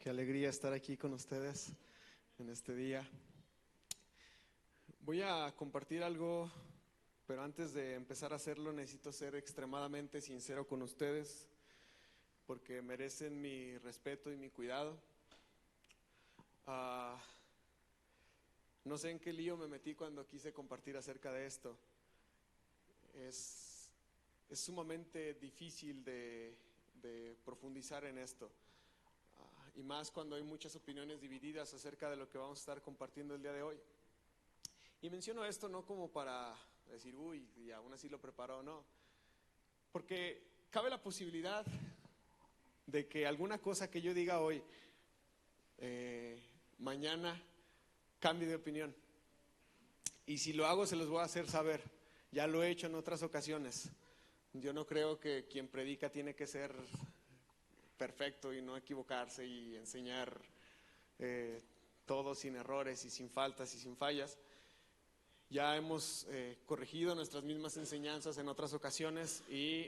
Qué alegría estar aquí con ustedes en este día. Voy a compartir algo, pero antes de empezar a hacerlo necesito ser extremadamente sincero con ustedes, porque merecen mi respeto y mi cuidado. No sé en qué lío me metí cuando quise compartir acerca de esto. Es sumamente difícil de profundizar en esto. Y más cuando hay muchas opiniones divididas acerca de lo que vamos a estar compartiendo el día de hoy. Y menciono esto no como para decir, uy, y aún así lo preparó, no. Porque cabe la posibilidad de que alguna cosa que yo diga hoy, mañana cambie de opinión. Y si lo hago, se los voy a hacer saber. Ya lo he hecho en otras ocasiones. Yo no creo que quien predica tiene que ser perfecto y no equivocarse y enseñar todo sin errores y sin faltas y sin fallas. Ya hemos corregido nuestras mismas enseñanzas en otras ocasiones y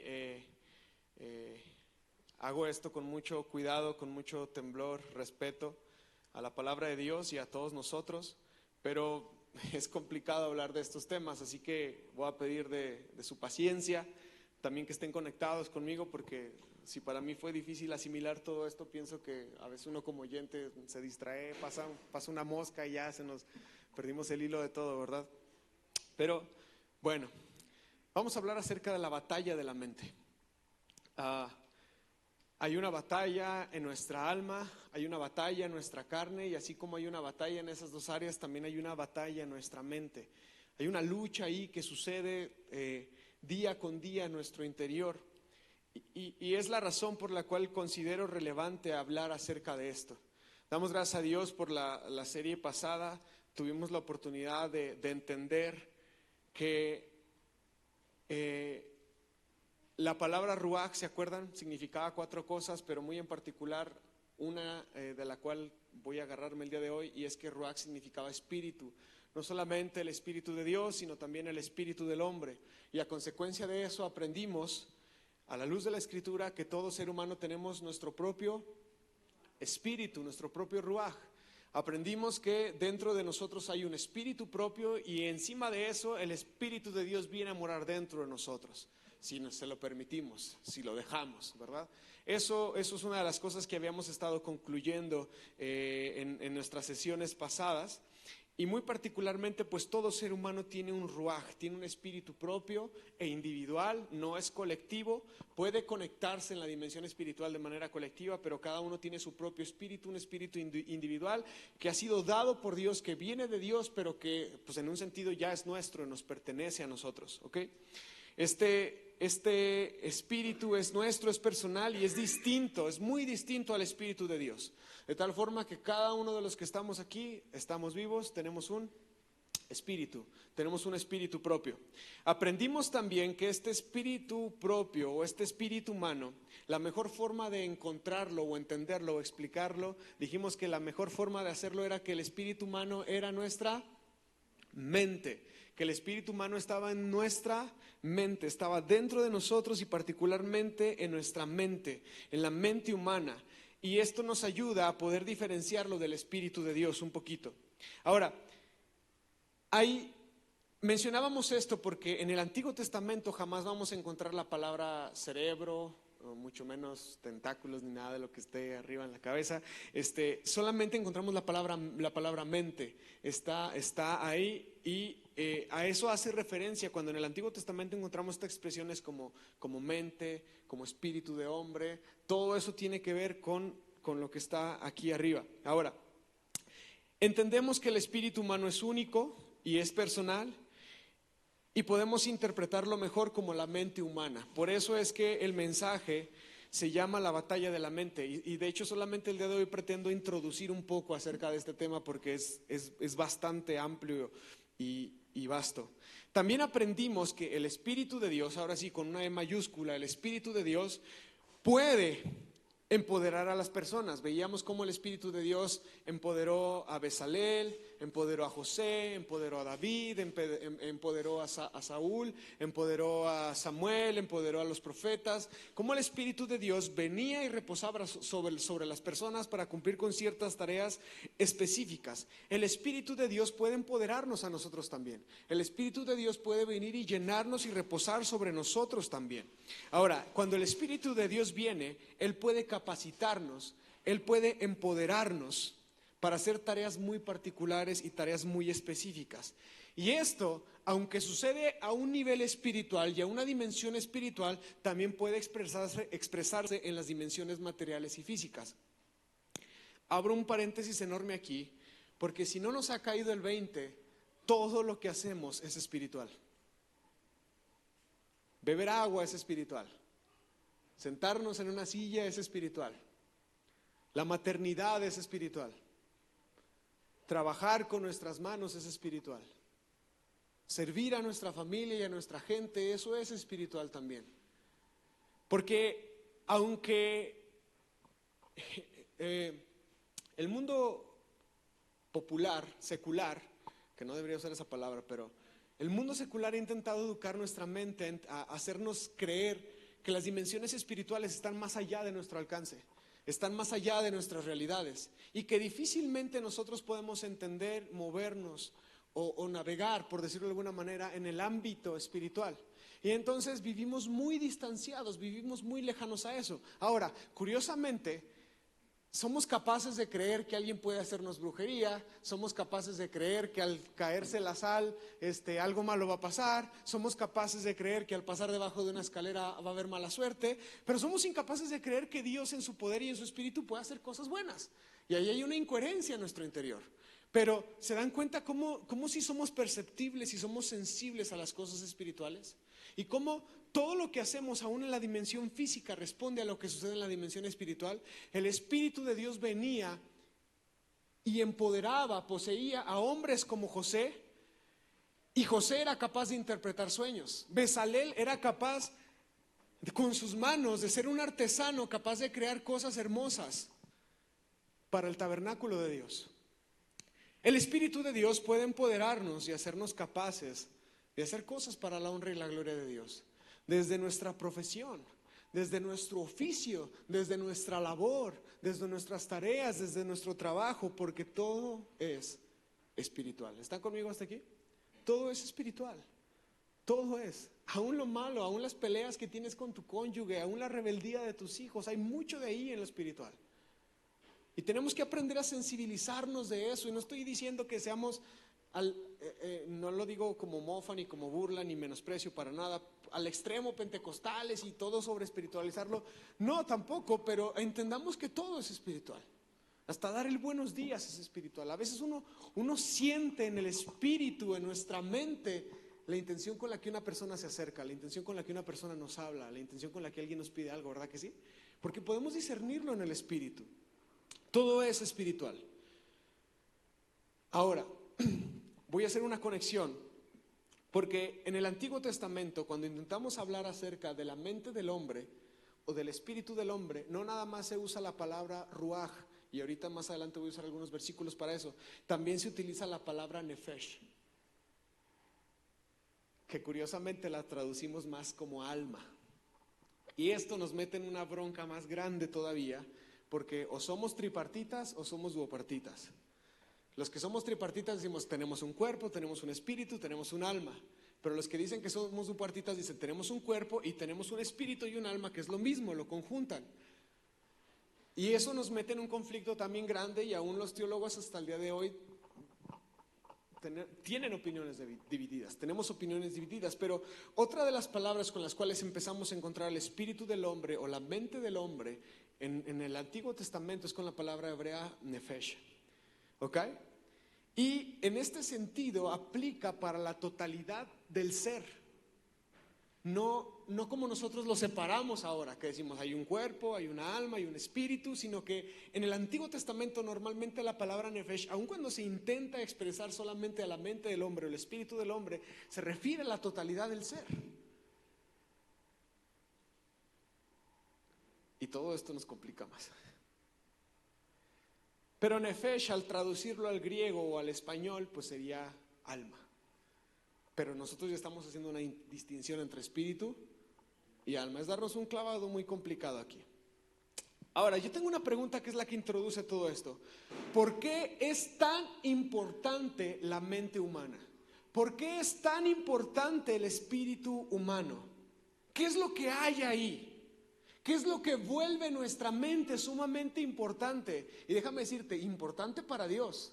hago esto con mucho cuidado, con mucho temblor, respeto a la palabra de Dios y a todos nosotros, pero es complicado hablar de estos temas, así que voy a pedir de su paciencia, también que estén conectados conmigo, porque si para mí fue difícil asimilar todo esto, pienso que a veces uno como oyente se distrae, pasa una mosca y ya perdimos el hilo de todo, ¿verdad? Pero bueno, vamos a hablar acerca de la batalla de la mente. Hay una batalla en nuestra alma, hay una batalla en nuestra carne, y así como hay una batalla en esas dos áreas, también hay una batalla en nuestra mente. Hay una lucha ahí que sucede día con día en nuestro interior, y es la razón por la cual considero relevante hablar acerca de esto. Damos gracias a Dios por la serie pasada. Tuvimos la oportunidad de entender que la palabra ruach, ¿se acuerdan? Significaba 4 cosas, pero muy en particular una de la cual voy a agarrarme el día de hoy, y es que ruach significaba espíritu. No solamente el espíritu de Dios, sino también el espíritu del hombre. Y a consecuencia de eso aprendimos, a la luz de la Escritura, que todo ser humano tenemos nuestro propio espíritu, nuestro propio ruach. Aprendimos que dentro de nosotros hay un espíritu propio, y encima de eso el espíritu de Dios viene a morar dentro de nosotros, si se lo permitimos, si lo dejamos, ¿verdad? Eso es una de las cosas que habíamos estado concluyendo en nuestras sesiones pasadas. Y muy particularmente, pues todo ser humano tiene un ruach, tiene un espíritu propio e individual, no es colectivo, puede conectarse en la dimensión espiritual de manera colectiva, pero cada uno tiene su propio espíritu, un espíritu individual que ha sido dado por Dios, que viene de Dios, pero que pues en un sentido ya es nuestro, nos pertenece a nosotros, ¿ok? Este espíritu es nuestro, es personal y es distinto, es muy distinto al espíritu de Dios. De tal forma que cada uno de los que estamos aquí, estamos vivos, tenemos un espíritu propio. Aprendimos también que este espíritu propio o este espíritu humano, la mejor forma de encontrarlo o entenderlo o explicarlo, dijimos que la mejor forma de hacerlo era que el espíritu humano era nuestra mente, que el espíritu humano estaba en nuestra mente, estaba dentro de nosotros y particularmente en nuestra mente, en la mente humana. Y esto nos ayuda a poder diferenciarlo del espíritu de Dios un poquito. Ahora, mencionábamos esto porque en el Antiguo Testamento jamás vamos a encontrar la palabra cerebro, o mucho menos tentáculos ni nada de lo que esté arriba en la cabeza. Solamente encontramos la palabra mente. Está ahí, y a eso hace referencia cuando en el Antiguo Testamento encontramos estas expresiones como mente, como espíritu de hombre. Todo eso tiene que ver con lo que está aquí arriba. Ahora, entendemos que el espíritu humano es único y es personal, y podemos interpretarlo mejor como la mente humana. Por eso es que el mensaje se llama la batalla de la mente, y de hecho solamente el día de hoy pretendo introducir un poco acerca de este tema porque es bastante amplio y vasto. También aprendimos que el Espíritu de Dios, ahora sí con una E mayúscula, el Espíritu de Dios puede empoderar a las personas. Veíamos cómo el Espíritu de Dios empoderó a Bezalel, empoderó a José, empoderó a David, empoderó a Saúl, empoderó a Samuel, empoderó a los profetas. Cómo el Espíritu de Dios venía y reposaba sobre las personas para cumplir con ciertas tareas específicas. El Espíritu de Dios puede empoderarnos a nosotros también. El Espíritu de Dios puede venir y llenarnos y reposar sobre nosotros también. Ahora, cuando el Espíritu de Dios viene, Él puede capacitarnos, Él puede empoderarnos para hacer tareas muy particulares y tareas muy específicas. Y esto, aunque sucede a un nivel espiritual y a una dimensión espiritual, también puede expresarse en las dimensiones materiales y físicas. Abro un paréntesis enorme aquí, porque si no nos ha caído el 20, todo lo que hacemos es espiritual. Beber agua es espiritual. Sentarnos en una silla es espiritual. La maternidad es espiritual. Trabajar con nuestras manos es espiritual. Servir a nuestra familia y a nuestra gente, eso es espiritual también. Porque aunque el mundo popular, secular, que no debería usar esa palabra, pero el mundo secular ha intentado educar nuestra mente, a hacernos creer que las dimensiones espirituales están más allá de nuestro alcance, están más allá de nuestras realidades y que difícilmente nosotros podemos entender, movernos o navegar, por decirlo de alguna manera, en el ámbito espiritual. Y entonces vivimos muy distanciados, vivimos muy lejanos a eso. Ahora, curiosamente, somos capaces de creer que alguien puede hacernos brujería, somos capaces de creer que al caerse la sal, algo malo va a pasar, somos capaces de creer que al pasar debajo de una escalera va a haber mala suerte, pero somos incapaces de creer que Dios en su poder y en su espíritu puede hacer cosas buenas. Y ahí hay una incoherencia en nuestro interior. Pero ¿se dan cuenta cómo si somos perceptibles y somos sensibles a las cosas espirituales? Y cómo todo lo que hacemos aún en la dimensión física responde a lo que sucede en la dimensión espiritual. El Espíritu de Dios venía y empoderaba, poseía a hombres como José, y José era capaz de interpretar sueños. Bezalel era capaz con sus manos de ser un artesano capaz de crear cosas hermosas para el tabernáculo de Dios. El Espíritu de Dios puede empoderarnos y hacernos capaces de hacer cosas para la honra y la gloria de Dios. Desde nuestra profesión, desde nuestro oficio, desde nuestra labor, desde nuestras tareas, desde nuestro trabajo, porque todo es espiritual. ¿Están conmigo hasta aquí? Todo es espiritual. Todo es. Aún lo malo, aún las peleas que tienes con tu cónyuge, aún la rebeldía de tus hijos, hay mucho de ahí en lo espiritual. Y tenemos que aprender a sensibilizarnos de eso. Y no estoy diciendo que seamos, no lo digo como mofa, ni como burla, ni menosprecio para nada, al extremo pentecostales y todo sobre espiritualizarlo. No, tampoco, pero entendamos que todo es espiritual. Hasta dar el buenos días es espiritual. A veces uno siente en el espíritu, en nuestra mente, la intención con la que una persona se acerca, la intención con la que una persona nos habla, la intención con la que alguien nos pide algo, ¿verdad que sí? Porque podemos discernirlo en el espíritu. Todo es espiritual. Ahora, voy a hacer una conexión, porque en el Antiguo Testamento, cuando intentamos hablar acerca de la mente del hombre o del espíritu del hombre, no nada más se usa la palabra ruaj, y ahorita más adelante voy a usar algunos versículos para eso. También se utiliza la palabra nefesh, que curiosamente la traducimos más como alma. Y esto nos mete en una bronca más grande todavía, porque o somos tripartitas o somos duopartitas. Los que somos tripartitas decimos tenemos un cuerpo, tenemos un espíritu, tenemos un alma. Pero los que dicen que somos duopartitas dicen tenemos un cuerpo y tenemos un espíritu y un alma, que es lo mismo, lo conjuntan. Y eso nos mete en un conflicto también grande, y aún los teólogos hasta el día de hoy tienen opiniones divididas, tenemos opiniones divididas. Pero otra de las palabras con las cuales empezamos a encontrar el espíritu del hombre o la mente del hombre en el Antiguo Testamento es con la palabra hebrea nefesh. ¿Ok? Y en este sentido aplica para la totalidad del ser. No como nosotros lo separamos ahora, que decimos hay un cuerpo, hay una alma, hay un espíritu, sino que en el Antiguo Testamento normalmente la palabra nefesh, aun cuando se intenta expresar solamente a la mente del hombre o el espíritu del hombre, se refiere a la totalidad del ser. Y todo esto nos complica más. Pero nefesh, al traducirlo al griego o al español, pues sería alma. Pero nosotros ya estamos haciendo una distinción entre espíritu y alma. Es darnos un clavado muy complicado aquí. Ahora, yo tengo una pregunta que es la que introduce todo esto. ¿Por qué es tan importante la mente humana? ¿Por qué es tan importante el espíritu humano? ¿Qué es lo que hay ahí? ¿Qué es lo que vuelve nuestra mente sumamente importante? Y déjame decirte, importante para Dios,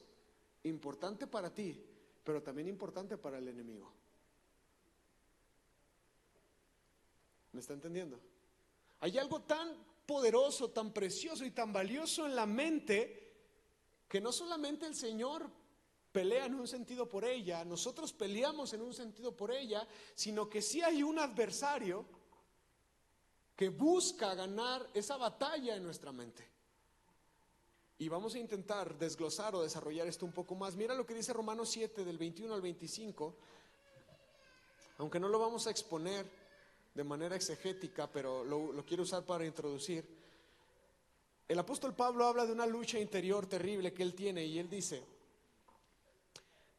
importante para ti, pero también importante para el enemigo. ¿Me está entendiendo? Hay algo tan poderoso, tan precioso y tan valioso en la mente que no solamente el Señor pelea en un sentido por ella, nosotros peleamos en un sentido por ella, sino que sí hay un adversario que busca ganar esa batalla en nuestra mente. Y vamos a intentar desglosar o desarrollar esto un poco más. Mira lo que dice Romanos 7 del 21 al 25, aunque no lo vamos a exponer de manera exegética, pero lo quiero usar para introducir. El apóstol Pablo habla de una lucha interior terrible que él tiene y él dice,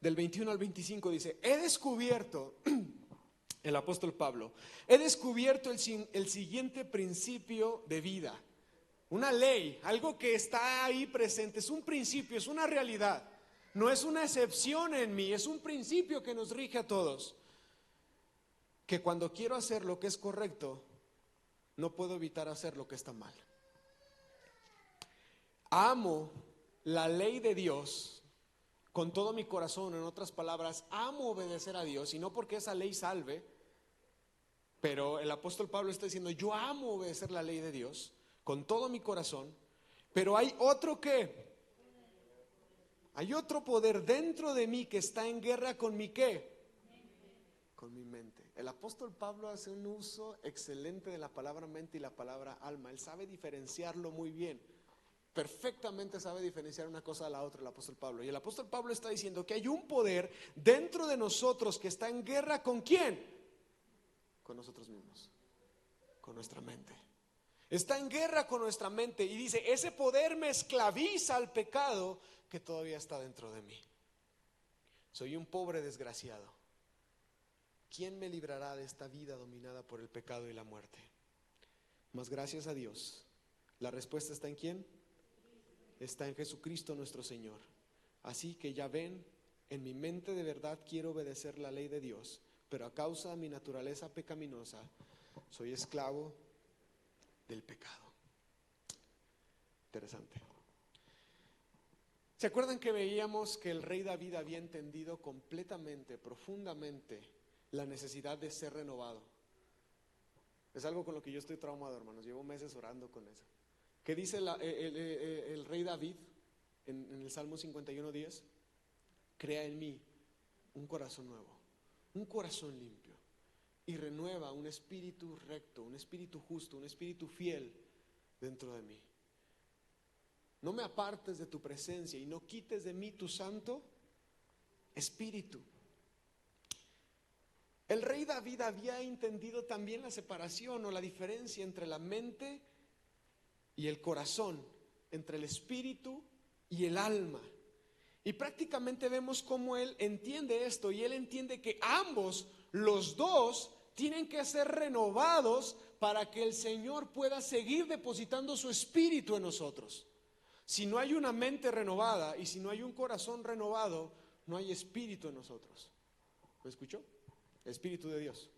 del 21 al 25 dice, he descubierto, el apóstol Pablo, he descubierto el siguiente principio de vida, una ley, algo que está ahí presente, es un principio, es una realidad, no es una excepción en mí, es un principio que nos rige a todos, que cuando quiero hacer lo que es correcto, no puedo evitar hacer lo que está mal. Amo la ley de Dios con todo mi corazón, en otras palabras, amo obedecer a Dios, y no porque esa ley salve, pero el apóstol Pablo está diciendo, yo amo obedecer la ley de Dios con todo mi corazón, pero hay otro poder dentro de mí que está en guerra con mi ¿qué? Con mi mente. El apóstol Pablo hace un uso excelente de la palabra mente y la palabra alma. Él sabe diferenciarlo muy bien. Perfectamente sabe diferenciar una cosa de la otra el apóstol Pablo. Y el apóstol Pablo está diciendo que hay un poder dentro de nosotros que está en guerra ¿con quién? Con nosotros mismos, con nuestra mente. Está en guerra con nuestra mente y dice, ese poder me esclaviza al pecado que todavía está dentro de mí. Soy un pobre desgraciado. ¿Quién me librará de esta vida dominada por el pecado y la muerte? Mas gracias a Dios, la respuesta está ¿en quién? Está en Jesucristo nuestro Señor. Así que ya ven, en mi mente de verdad quiero obedecer la ley de Dios, pero a causa de mi naturaleza pecaminosa, soy esclavo del pecado. Interesante. ¿Se acuerdan que veíamos que el rey David había entendido completamente, profundamente, la necesidad de ser renovado? Es algo con lo que yo estoy traumado, hermanos. Llevo meses orando con eso. ¿Qué dice el rey David en el Salmo 51:10? Crea en mí un corazón nuevo, un corazón limpio, y renueva un espíritu recto, un espíritu justo, un espíritu fiel dentro de mí. No me apartes de tu presencia y no quites de mí tu santo espíritu. El rey David había entendido también la separación o la diferencia entre la mente y el corazón, entre el espíritu y el alma. Y prácticamente vemos cómo él entiende esto, y él entiende que ambos, los dos, tienen que ser renovados para que el Señor pueda seguir depositando su espíritu en nosotros. Si no hay una mente renovada y si no hay un corazón renovado, no hay espíritu en nosotros. ¿Me escuchó? Espíritu de Dios.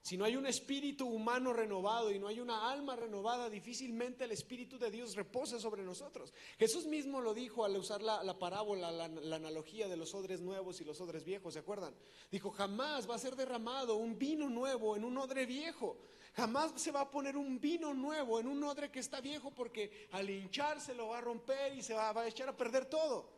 Si no hay un espíritu humano renovado y no hay una alma renovada, difícilmente el Espíritu de Dios repose sobre nosotros. Jesús mismo lo dijo al usar la parábola, la analogía de los odres nuevos y los odres viejos, ¿se acuerdan? Dijo, jamás va a ser derramado un vino nuevo en un odre viejo. Jamás se va a poner un vino nuevo en un odre que está viejo, porque al hincharse lo va a romper y se va a echar a perder todo.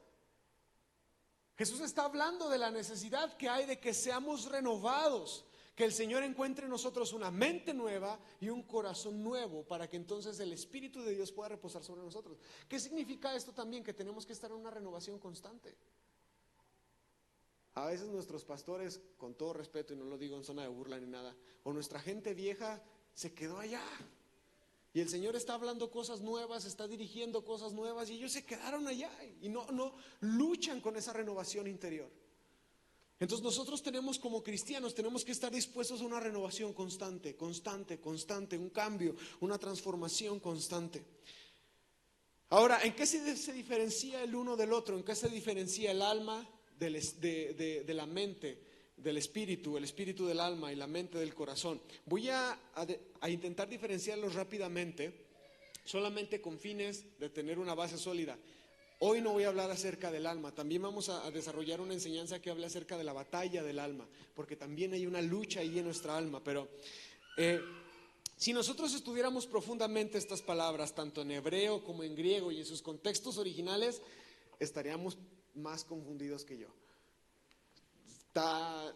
Jesús está hablando de la necesidad que hay de que seamos renovados, que el Señor encuentre en nosotros una mente nueva y un corazón nuevo, para que entonces el Espíritu de Dios pueda reposar sobre nosotros. ¿Qué significa esto también? Que tenemos que estar en una renovación constante. A veces nuestros pastores, con todo respeto, y no lo digo en zona de burla ni nada, o nuestra gente vieja se quedó allá. Y el Señor está hablando cosas nuevas, está dirigiendo cosas nuevas y ellos se quedaron allá y no luchan con esa renovación interior. Entonces nosotros tenemos como cristianos, tenemos que estar dispuestos a una renovación constante, un cambio, una transformación constante. Ahora, ¿en qué se diferencia el uno del otro? ¿En qué se diferencia el alma de la mente, del espíritu, el espíritu del alma y la mente del corazón? Voy a intentar diferenciarlos rápidamente, solamente con fines de tener una base sólida. Hoy no voy a hablar acerca del alma, también vamos a desarrollar una enseñanza que hable acerca de la batalla del alma, porque también hay una lucha ahí en nuestra alma, pero si nosotros estudiáramos profundamente estas palabras, tanto en hebreo como en griego y en sus contextos originales, estaríamos más confundidos que yo.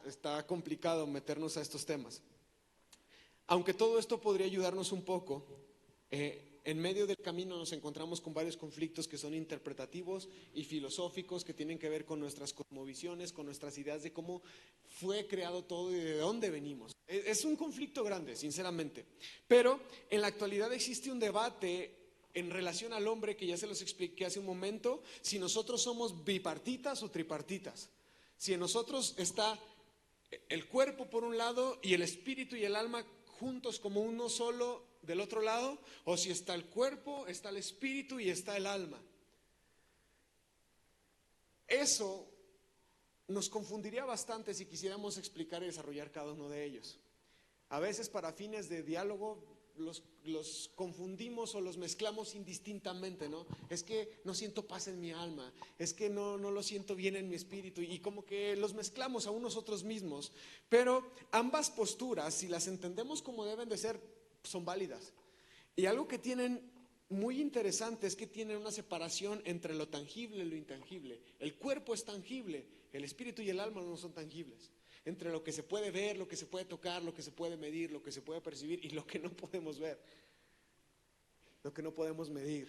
Está complicado meternos a estos temas. Aunque todo esto podría ayudarnos un poco, en medio del camino nos encontramos con varios conflictos que son interpretativos y filosóficos, que tienen que ver con nuestras cosmovisiones, con nuestras ideas de cómo fue creado todo y de dónde venimos. Es un conflicto grande, sinceramente. Pero en la actualidad existe un debate en relación al hombre, que ya se los expliqué hace un momento, si nosotros somos bipartitas o tripartitas. Si en nosotros está el cuerpo por un lado y el espíritu y el alma juntos como uno solo del otro lado, o si está el cuerpo, está el espíritu y está el alma. Eso nos confundiría bastante si quisiéramos explicar y desarrollar cada uno de ellos. A veces para fines de diálogo los confundimos o los mezclamos indistintamente, ¿no? Es que no siento paz en mi alma, es que no lo siento bien en mi espíritu, y como que los mezclamos a nosotros mismos. Pero ambas posturas, si las entendemos como deben de ser, son válidas. Y algo que tienen muy interesante es que tienen una separación entre lo tangible y lo intangible. El cuerpo es tangible, el espíritu y el alma no son tangibles. Entre lo que se puede ver, lo que se puede tocar, lo que se puede medir, lo que se puede percibir y lo que no podemos ver, lo que no podemos medir.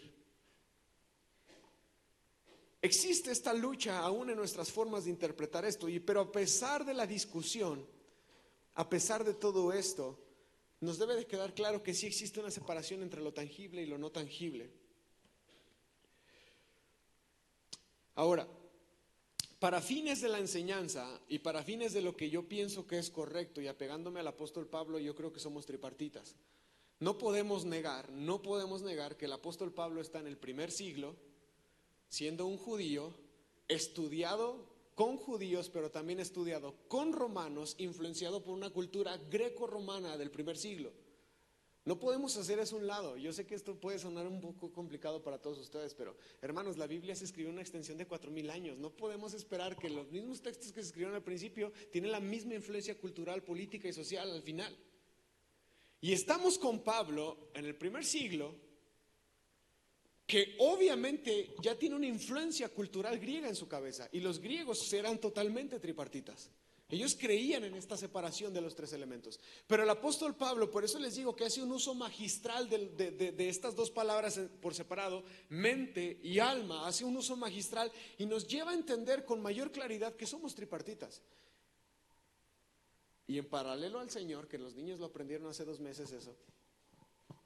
Existe esta lucha aún en nuestras formas de interpretar esto, pero a pesar de la discusión, a pesar de todo esto, nos debe de quedar claro que sí existe una separación entre lo tangible y lo no tangible. Ahora, para fines de la enseñanza y para fines de lo que yo pienso que es correcto, y apegándome al apóstol Pablo, yo creo que somos tripartitas. No podemos negar que el apóstol Pablo está en el primer siglo, siendo un judío, estudiado con judíos, pero también estudiado con romanos, influenciado por una cultura greco-romana del primer siglo. No podemos hacer eso a un lado. Yo sé que esto puede sonar un poco complicado para todos ustedes, pero hermanos, la Biblia se escribió en una extensión de 4000 años. No podemos esperar que los mismos textos que se escribieron al principio tienen la misma influencia cultural, política y social al final. Y estamos con Pablo en el primer siglo, que obviamente ya tiene una influencia cultural griega en su cabeza, y los griegos eran totalmente tripartitas. Ellos creían en esta separación de los tres elementos. Pero el apóstol Pablo, por eso les digo que hace un uso magistral de estas dos palabras por separado, mente y alma, hace un uso magistral y nos lleva a entender con mayor claridad que somos tripartitas. Y en paralelo al Señor, que los niños lo aprendieron hace 2 meses eso,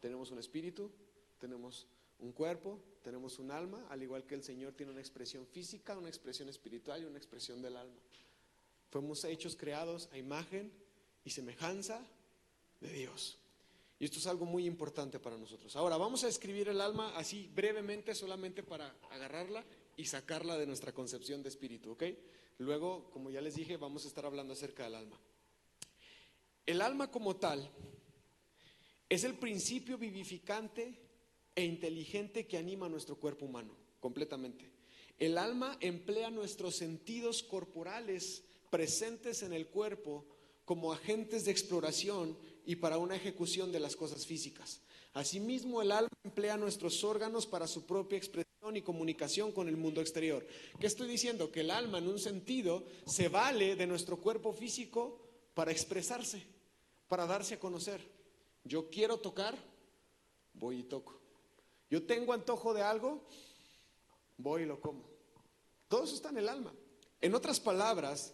tenemos un espíritu, tenemos un cuerpo, tenemos un alma, al igual que el Señor tiene una expresión física, una expresión espiritual y una expresión del alma. Fuimos hechos, creados a imagen y semejanza de Dios. Y esto es algo muy importante para nosotros. Ahora vamos a escribir el alma así brevemente, solamente para agarrarla y sacarla de nuestra concepción de espíritu, ¿ok? Luego, como ya les dije, vamos a estar hablando acerca del alma. El alma como tal es el principio vivificante e inteligente que anima nuestro cuerpo humano, completamente. El alma emplea nuestros sentidos corporales presentes en el cuerpo como agentes de exploración y para una ejecución de las cosas físicas. Asimismo, el alma emplea nuestros órganos para su propia expresión y comunicación con el mundo exterior. ¿Qué estoy diciendo? Que el alma, en un sentido, se vale de nuestro cuerpo físico para expresarse, para darse a conocer. Yo quiero tocar, voy y toco. Yo tengo antojo de algo, voy y lo como. Todo eso está en el alma. En otras palabras,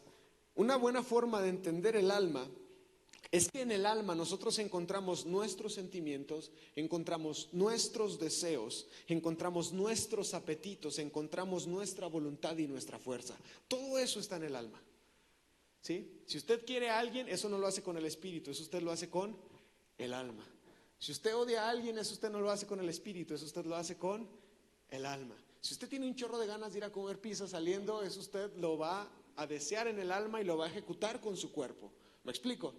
una buena forma de entender el alma es que en el alma nosotros encontramos nuestros sentimientos, encontramos nuestros deseos, encontramos nuestros apetitos, encontramos nuestra voluntad y nuestra fuerza. Todo eso está en el alma. ¿Sí? Si usted quiere a alguien, eso no lo hace con el espíritu, eso usted lo hace con el alma. Si usted odia a alguien, eso usted no lo hace con el espíritu, eso usted lo hace con el alma. Si usted tiene un chorro de ganas de ir a comer pizza saliendo, eso usted lo va a desear en el alma y lo va a ejecutar con su cuerpo. ¿Me explico?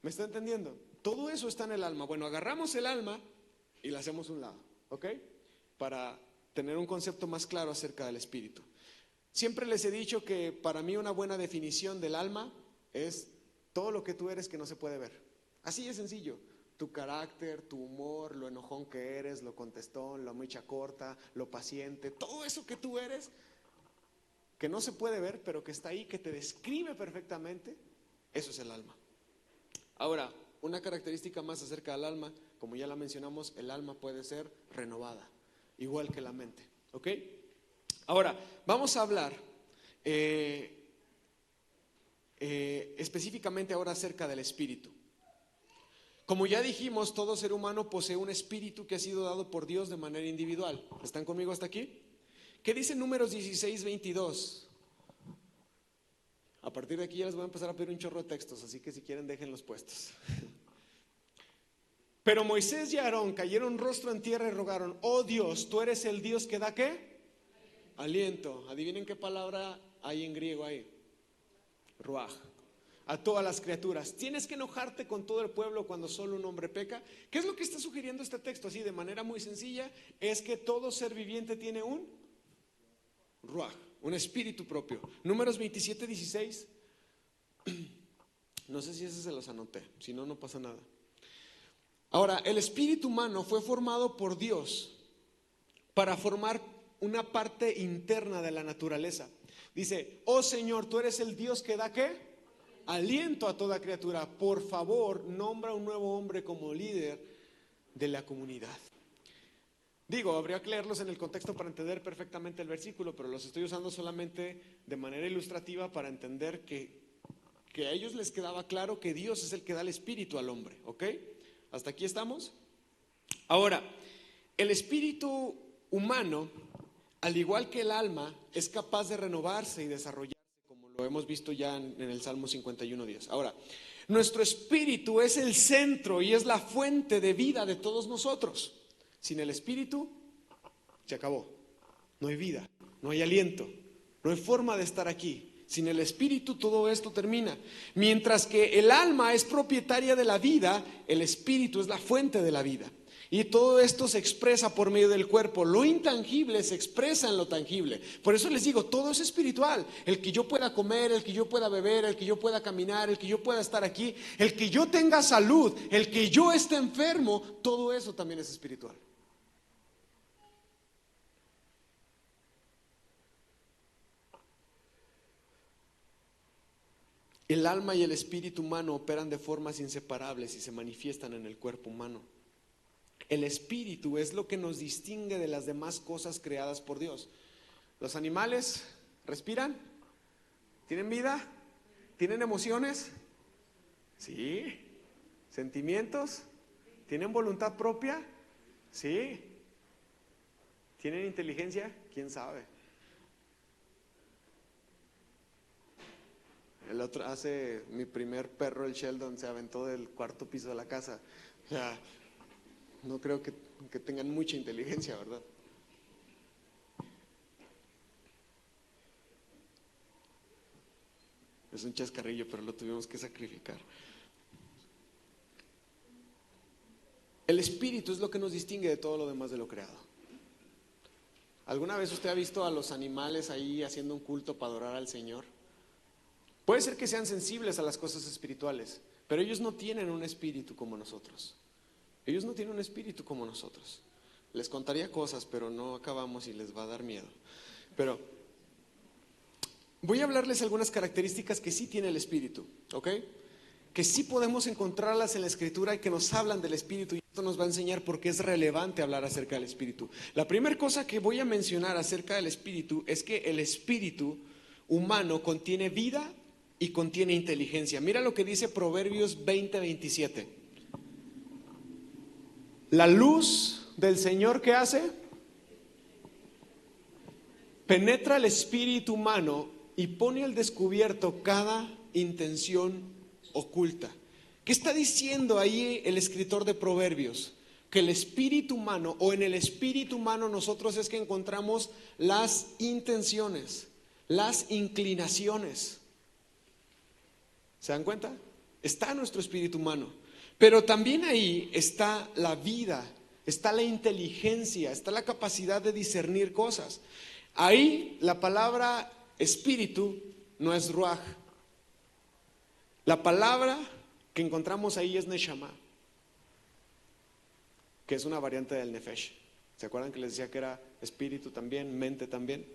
¿Me está entendiendo? Todo eso está en el alma. Bueno, agarramos el alma y la hacemos a un lado, ¿ok? Para tener un concepto más claro acerca del espíritu. Siempre les he dicho que para mí una buena definición del alma es todo lo que tú eres que no se puede ver. Así de sencillo. Tu carácter, tu humor, lo enojón que eres, lo contestón, la mecha corta, lo paciente, todo eso que tú eres, que no se puede ver, pero que está ahí, que te describe perfectamente, eso es el alma. Ahora, una característica más acerca del alma, como ya la mencionamos, el alma puede ser renovada, igual que la mente, ¿ok? Ahora, vamos a hablar específicamente ahora acerca del espíritu. Como ya dijimos, todo ser humano posee un espíritu que ha sido dado por Dios de manera individual. ¿Están conmigo hasta aquí? ¿Qué dice Números 16:22? A partir de aquí ya les voy a empezar a pedir un chorro de textos, así que si quieren déjenlos puestos. Pero Moisés y Aarón cayeron rostro en tierra y rogaron: oh Dios, tú eres el Dios que da ¿qué? Aliento. Adivinen qué palabra hay en griego ahí. Ruaj. A todas las criaturas. ¿Tienes que enojarte con todo el pueblo cuando solo un hombre peca? ¿Qué es lo que está sugiriendo este texto? Así de manera muy sencilla, es que todo ser viviente tiene un ruaj, un espíritu propio. Números 27:16. No sé si ese se los anoté, si no, no pasa nada. Ahora, el espíritu humano fue formado por Dios para formar una parte interna de la naturaleza. Dice: oh Señor, tú eres el Dios que da ¿qué? Aliento a toda criatura. Por favor, nombra un nuevo hombre como líder de la comunidad. Digo, habría que leerlos en el contexto para entender perfectamente el versículo, pero los estoy usando solamente de manera ilustrativa para entender que a ellos les quedaba claro que Dios es el que da el espíritu al hombre, ¿ok? ¿Hasta aquí estamos? Ahora, el espíritu humano, al igual que el alma, es capaz de renovarse y desarrollarse, como lo hemos visto ya en el Salmo 51:10. Ahora, nuestro espíritu es el centro y es la fuente de vida de todos nosotros. Sin el espíritu, se acabó. No hay vida, no hay aliento, no hay forma de estar aquí. Sin el espíritu todo esto termina. Mientras que el alma es propietaria de la vida, el espíritu es la fuente de la vida. Y todo esto se expresa por medio del cuerpo. Lo intangible se expresa en lo tangible. Por eso les digo, todo es espiritual. El que yo pueda comer, el que yo pueda beber, el que yo pueda caminar, el que yo pueda estar aquí, el que yo tenga salud, el que yo esté enfermo, todo eso también es espiritual. El alma y el espíritu humano operan de formas inseparables y se manifiestan en el cuerpo humano. El espíritu es lo que nos distingue de las demás cosas creadas por Dios. Los animales respiran, tienen vida, tienen emociones, sí, sentimientos, tienen voluntad propia, sí, tienen inteligencia, quién sabe. Mi primer perro, el Sheldon, se aventó del cuarto piso de la casa. O sea, no creo que tengan mucha inteligencia, ¿verdad? Es un chascarrillo, pero lo tuvimos que sacrificar. El espíritu es lo que nos distingue de todo lo demás de lo creado. ¿Alguna vez usted ha visto a los animales ahí haciendo un culto para adorar al Señor? Puede ser que sean sensibles a las cosas espirituales, pero ellos no tienen un espíritu como nosotros. Ellos no tienen un espíritu como nosotros. Les contaría cosas, pero no acabamos y les va a dar miedo. Pero voy a hablarles algunas características que sí tiene el espíritu, ¿ok? Que sí podemos encontrarlas en la Escritura y que nos hablan del espíritu, y esto nos va a enseñar por qué es relevante hablar acerca del espíritu. La primera cosa que voy a mencionar acerca del espíritu es que el espíritu humano contiene vida y contiene inteligencia. Mira lo que dice Proverbios 20:27. La luz del Señor, ¿qué hace? Penetra el espíritu humano y pone al descubierto cada intención oculta. ¿Qué está diciendo ahí el escritor de Proverbios? Que el espíritu humano, o en el espíritu humano nosotros es que encontramos las intenciones, las inclinaciones. ¿Se dan cuenta? Está nuestro espíritu humano. Pero también ahí está la vida, está la inteligencia, está la capacidad de discernir cosas. Ahí la palabra espíritu no es ruaj. La palabra que encontramos ahí es neshama, que es una variante del nefesh. ¿Se acuerdan que les decía que era espíritu también, mente también?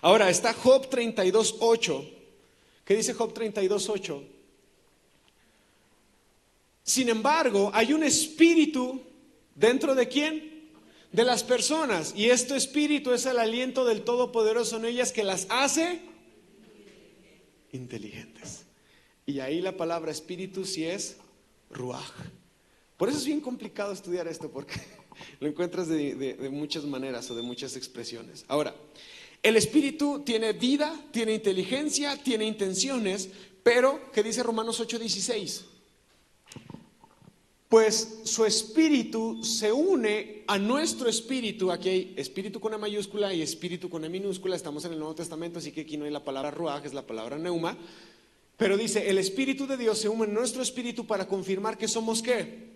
Ahora está Job 32:8. ¿Qué dice Job 32:8? Sin embargo, hay un espíritu dentro de ¿quién? De las personas. Y este espíritu es el aliento del Todopoderoso en ellas que las hace inteligentes. Y ahí la palabra espíritu sí es ruaj. Por eso es bien complicado estudiar esto, porque lo encuentras de muchas maneras o de muchas expresiones. Ahora, el espíritu tiene vida, tiene inteligencia, tiene intenciones, pero, ¿qué dice Romanos 8:16? Pues su espíritu se une a nuestro espíritu. Aquí hay espíritu con E mayúscula y espíritu con E minúscula. Estamos en el Nuevo Testamento, así que aquí no hay la palabra ruaj, es la palabra neuma. Pero dice, el espíritu de Dios se une a nuestro espíritu para confirmar que somos ¿qué?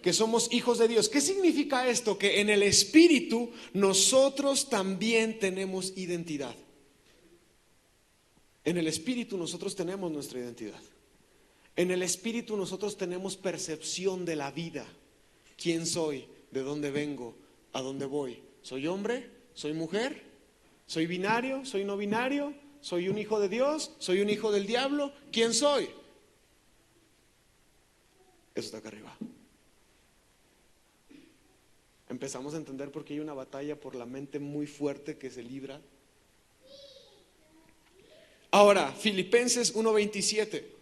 Que somos hijos de Dios. ¿Qué significa esto? Que en el espíritu nosotros también tenemos identidad. En el espíritu nosotros tenemos nuestra identidad. En el espíritu nosotros tenemos percepción de la vida. ¿Quién soy? ¿De dónde vengo? ¿A dónde voy? ¿Soy hombre? ¿Soy mujer? ¿Soy binario? ¿Soy no binario? ¿Soy un hijo de Dios? ¿Soy un hijo del diablo? ¿Quién soy? Eso está acá arriba. Empezamos a entender por qué hay una batalla por la mente muy fuerte que se libra. Ahora, Filipenses 1:27.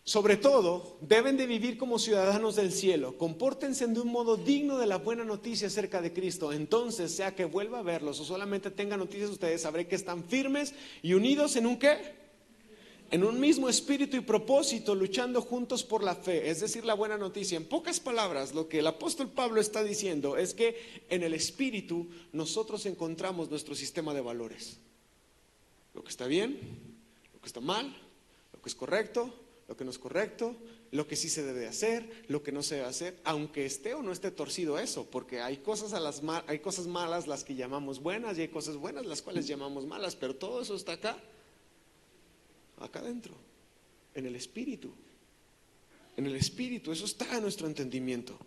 Sobre todo, deben de vivir como ciudadanos del cielo. Compórtense de un modo digno de la buena noticia acerca de Cristo. Entonces, sea que vuelva a verlos o solamente tenga noticias de ustedes, sabré que están firmes y unidos en un ¿qué? En un mismo espíritu y propósito, luchando juntos por la fe. Es decir, la buena noticia. En pocas palabras, lo que el apóstol Pablo está diciendo es que en el espíritu nosotros encontramos nuestro sistema de valores. Lo que está bien, lo que está mal, lo que es correcto, lo que no es correcto, lo que sí se debe hacer, lo que no se debe hacer, aunque esté o no esté torcido eso, porque hay cosas hay cosas malas las que llamamos buenas y hay cosas buenas las cuales llamamos malas, pero todo eso está acá adentro, en el espíritu. En el espíritu, eso está en nuestro entendimiento.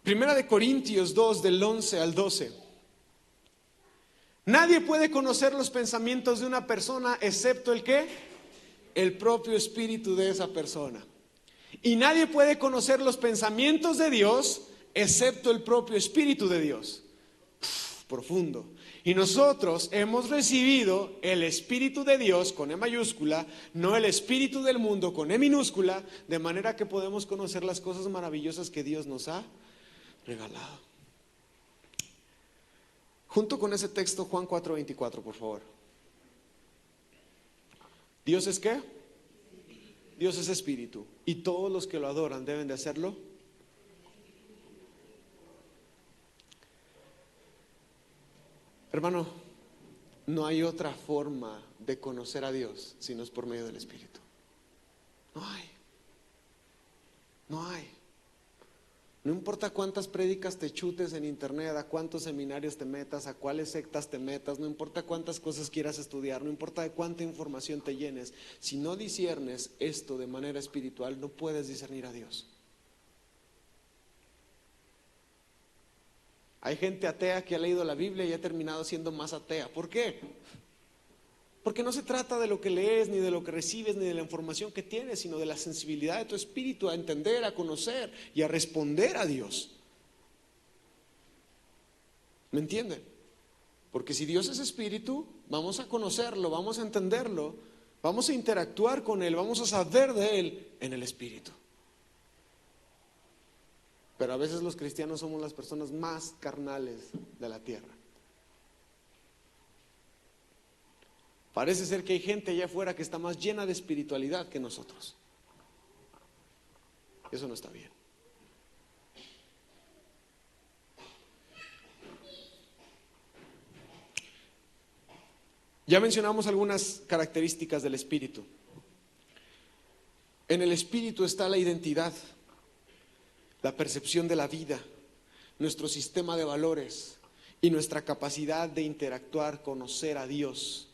Primera de Corintios 2, del 11 al 12. Nadie puede conocer los pensamientos de una persona excepto el ¿qué? El propio espíritu de esa persona. Y nadie puede conocer los pensamientos de Dios excepto el propio espíritu de Dios. Profundo. Y nosotros hemos recibido el espíritu de Dios con E mayúscula, no el espíritu del mundo con E minúscula, de manera que podemos conocer las cosas maravillosas que Dios nos ha regalado. Junto con ese texto, Juan 4:24, por favor. ¿Dios es qué? Dios es espíritu. Y todos los que lo adoran deben de hacerlo. Hermano, no hay otra forma de conocer a Dios si no es por medio del espíritu. No hay. No hay. No importa cuántas prédicas te chutes en internet, a cuántos seminarios te metas, a cuáles sectas te metas, no importa cuántas cosas quieras estudiar, no importa de cuánta información te llenes, si no disiernes esto de manera espiritual, no puedes discernir a Dios. Hay gente atea que ha leído la Biblia y ha terminado siendo más atea. ¿Por qué? Porque no se trata de lo que lees, ni de lo que recibes, ni de la información que tienes, sino de la sensibilidad de tu espíritu a entender, a conocer y a responder a Dios. ¿Me entienden? Porque si Dios es espíritu, vamos a conocerlo, vamos a entenderlo, vamos a interactuar con Él, vamos a saber de Él en el espíritu. Pero a veces los cristianos somos las personas más carnales de la tierra. Parece ser que hay gente allá afuera que está más llena de espiritualidad que nosotros. Eso no está bien. Ya mencionamos algunas características del espíritu. En el espíritu está la identidad, la percepción de la vida, nuestro sistema de valores y nuestra capacidad de interactuar, conocer a Dios.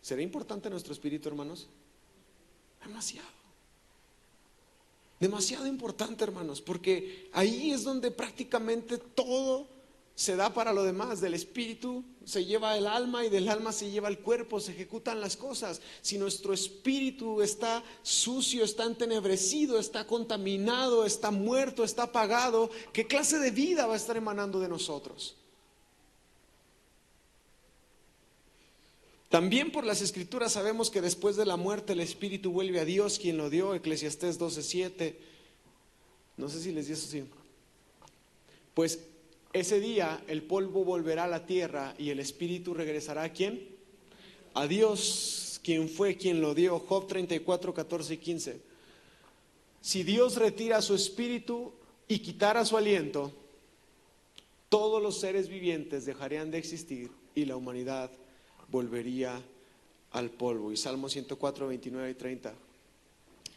¿Será importante nuestro espíritu, hermanos? Demasiado. Demasiado importante, hermanos, porque ahí es donde prácticamente todo se da para lo demás. Del espíritu se lleva el alma y del alma se lleva el cuerpo, se ejecutan las cosas. Si nuestro espíritu está sucio, está entenebrecido, está contaminado, está muerto, está apagado, ¿qué clase de vida va a estar emanando de nosotros? También por las escrituras sabemos que después de la muerte el espíritu vuelve a Dios, quien lo dio, Eclesiastés 12:7. No sé si les di eso, sí. Pues ese día el polvo volverá a la tierra y el espíritu regresará ¿a quién? A Dios, quien fue quien lo dio. Job 34:14-15. Si Dios retira su espíritu y quitara su aliento, todos los seres vivientes dejarían de existir y la humanidad volvería al polvo. Y Salmo 104:29-30.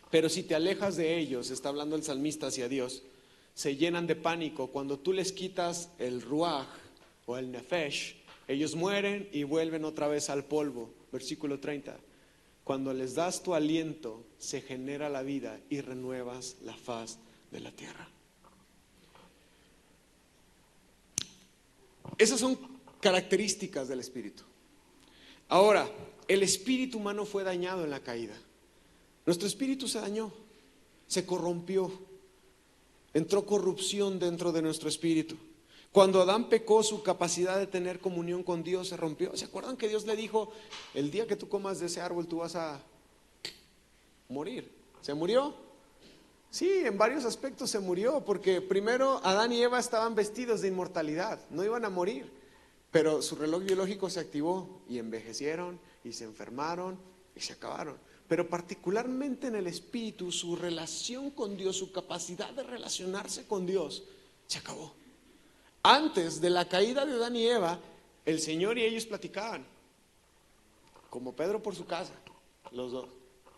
Pero si te alejas de ellos, está hablando el salmista hacia Dios, se llenan de pánico. Cuando tú les quitas el ruaj o el nefesh, ellos mueren y vuelven otra vez al polvo. Versículo 30. Cuando les das tu aliento, se genera la vida y renuevas la faz de la tierra. Esas son características del espíritu. Ahora, el espíritu humano fue dañado en la caída. Nuestro espíritu se dañó, se corrompió, entró corrupción dentro de nuestro espíritu. Cuando Adán pecó, su capacidad de tener comunión con Dios se rompió. ¿Se acuerdan que Dios le dijo, el día que tú comas de ese árbol tú vas a morir? ¿Se murió? Sí, en varios aspectos se murió, porque primero Adán y Eva estaban vestidos de inmortalidad, no iban a morir. Pero su reloj biológico se activó y envejecieron y se enfermaron y se acabaron. Pero particularmente en el espíritu, su relación con Dios, su capacidad de relacionarse con Dios, se acabó. Antes de la caída de Adán y Eva, el Señor y ellos platicaban, como Pedro por su casa, los dos.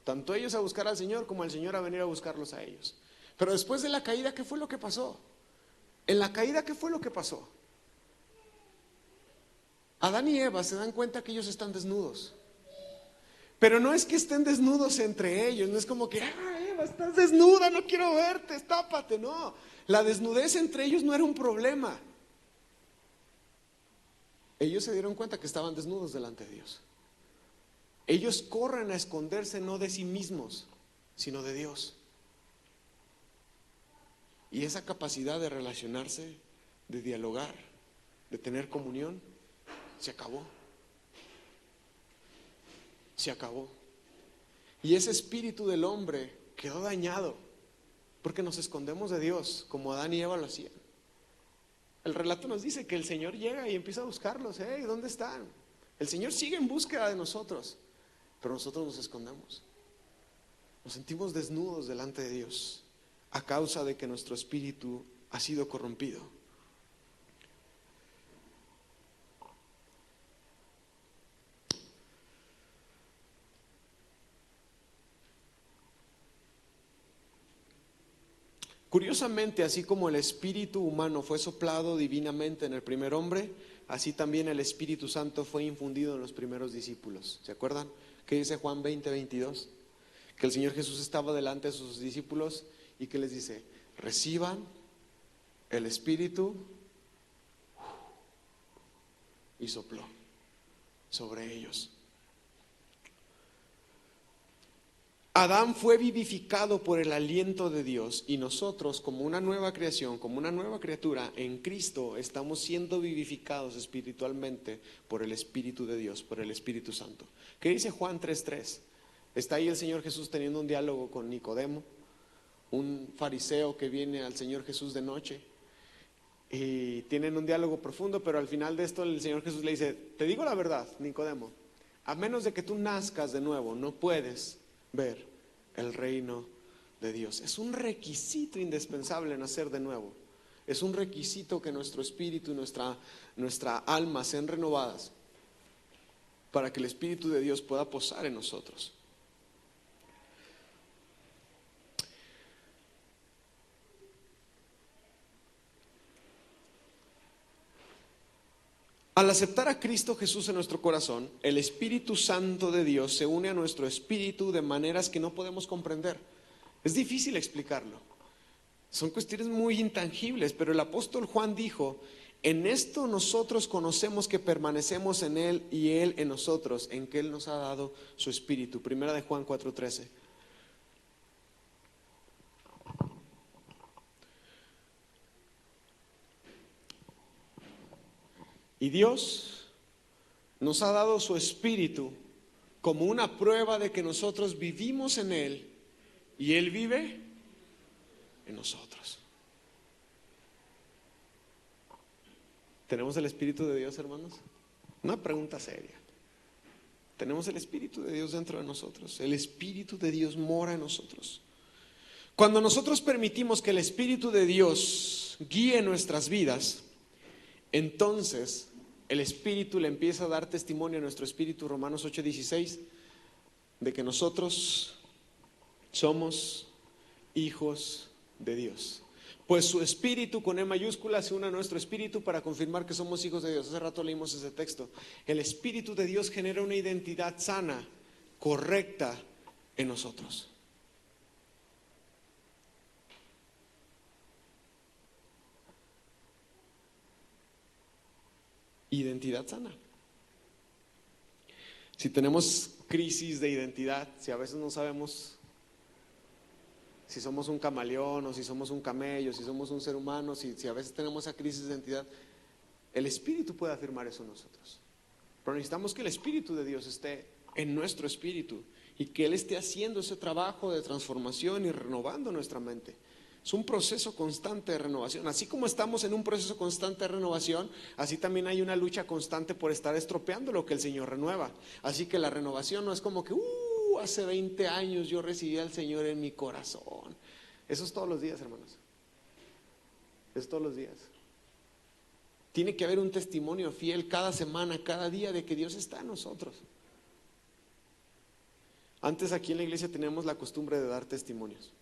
Tanto ellos a buscar al Señor como el Señor a venir a buscarlos a ellos. Pero después de la caída, ¿qué fue lo que pasó? En la caída, ¿qué fue lo que pasó? Adán y Eva se dan cuenta que ellos están desnudos. Pero no es que estén desnudos entre ellos, no es como que, Eva, estás desnuda, no quiero verte, tápate, no. La desnudez entre ellos no era un problema. Ellos se dieron cuenta que estaban desnudos delante de Dios. Ellos corren a esconderse no de sí mismos, sino de Dios. Y esa capacidad de relacionarse, de dialogar, de tener comunión, se acabó. Se acabó. Y ese espíritu del hombre quedó dañado porque nos escondemos de Dios, como Adán y Eva lo hacían. El relato nos dice que el Señor llega y empieza a buscarlos. ¿Dónde están? El Señor sigue en búsqueda de nosotros, pero nosotros nos escondemos. Nos sentimos desnudos delante de Dios a causa de que nuestro espíritu ha sido corrompido. Curiosamente, así como el espíritu humano fue soplado divinamente en el primer hombre, así también el Espíritu Santo fue infundido en los primeros discípulos. ¿Se acuerdan? ¿Qué dice Juan 20:22? Que el Señor Jesús estaba delante de sus discípulos y que les dice, reciban el Espíritu, y sopló sobre ellos. Adán fue vivificado por el aliento de Dios y nosotros, como una nueva creación, como una nueva criatura en Cristo, estamos siendo vivificados espiritualmente por el Espíritu de Dios, por el Espíritu Santo. ¿Qué dice Juan 3:3? Está ahí el Señor Jesús teniendo un diálogo con Nicodemo, un fariseo que viene al Señor Jesús de noche, y tienen un diálogo profundo, pero al final de esto el Señor Jesús le dice: te digo la verdad, Nicodemo, a menos de que tú nazcas de nuevo, no puedes ver el reino de Dios. Es un requisito indispensable nacer de nuevo. Es un requisito que nuestro espíritu y nuestra alma sean renovadas para que el Espíritu de Dios pueda posar en nosotros. Al aceptar a Cristo Jesús en nuestro corazón, el Espíritu Santo de Dios se une a nuestro espíritu de maneras que no podemos comprender. Es difícil explicarlo. Son cuestiones muy intangibles, pero el apóstol Juan dijo: en esto nosotros conocemos que permanecemos en Él y Él en nosotros, en que Él nos ha dado su Espíritu. Primera de Juan 4:13. Y Dios nos ha dado su Espíritu como una prueba de que nosotros vivimos en Él y Él vive en nosotros. ¿Tenemos el Espíritu de Dios, hermanos? Una pregunta seria. Tenemos el Espíritu de Dios dentro de nosotros. El Espíritu de Dios mora en nosotros. Cuando nosotros permitimos que el Espíritu de Dios guíe nuestras vidas, entonces el Espíritu le empieza a dar testimonio a nuestro espíritu, Romanos 8:16, de que nosotros somos hijos de Dios. Pues su Espíritu, con E mayúscula, se une a nuestro espíritu para confirmar que somos hijos de Dios. Hace rato leímos ese texto. El Espíritu de Dios genera una identidad sana, correcta en nosotros. Identidad sana. Si tenemos crisis de identidad, si a veces no sabemos si somos un camaleón o si somos un camello, si somos un ser humano, si a veces tenemos esa crisis de identidad, el Espíritu puede afirmar eso en nosotros. Pero necesitamos que el Espíritu de Dios esté en nuestro espíritu y que Él esté haciendo ese trabajo de transformación y renovando nuestra mente. Es un proceso constante de renovación. Así como estamos en un proceso constante de renovación, así también hay una lucha constante por estar estropeando lo que el Señor renueva. Así que la renovación no es como que hace 20 años yo recibí al Señor en mi corazón. Eso es todos los días, hermanos. Es todos los días. Tiene que haber un testimonio fiel cada semana, cada día, de que Dios está en nosotros. Antes aquí en la iglesia teníamos la costumbre de dar testimonios.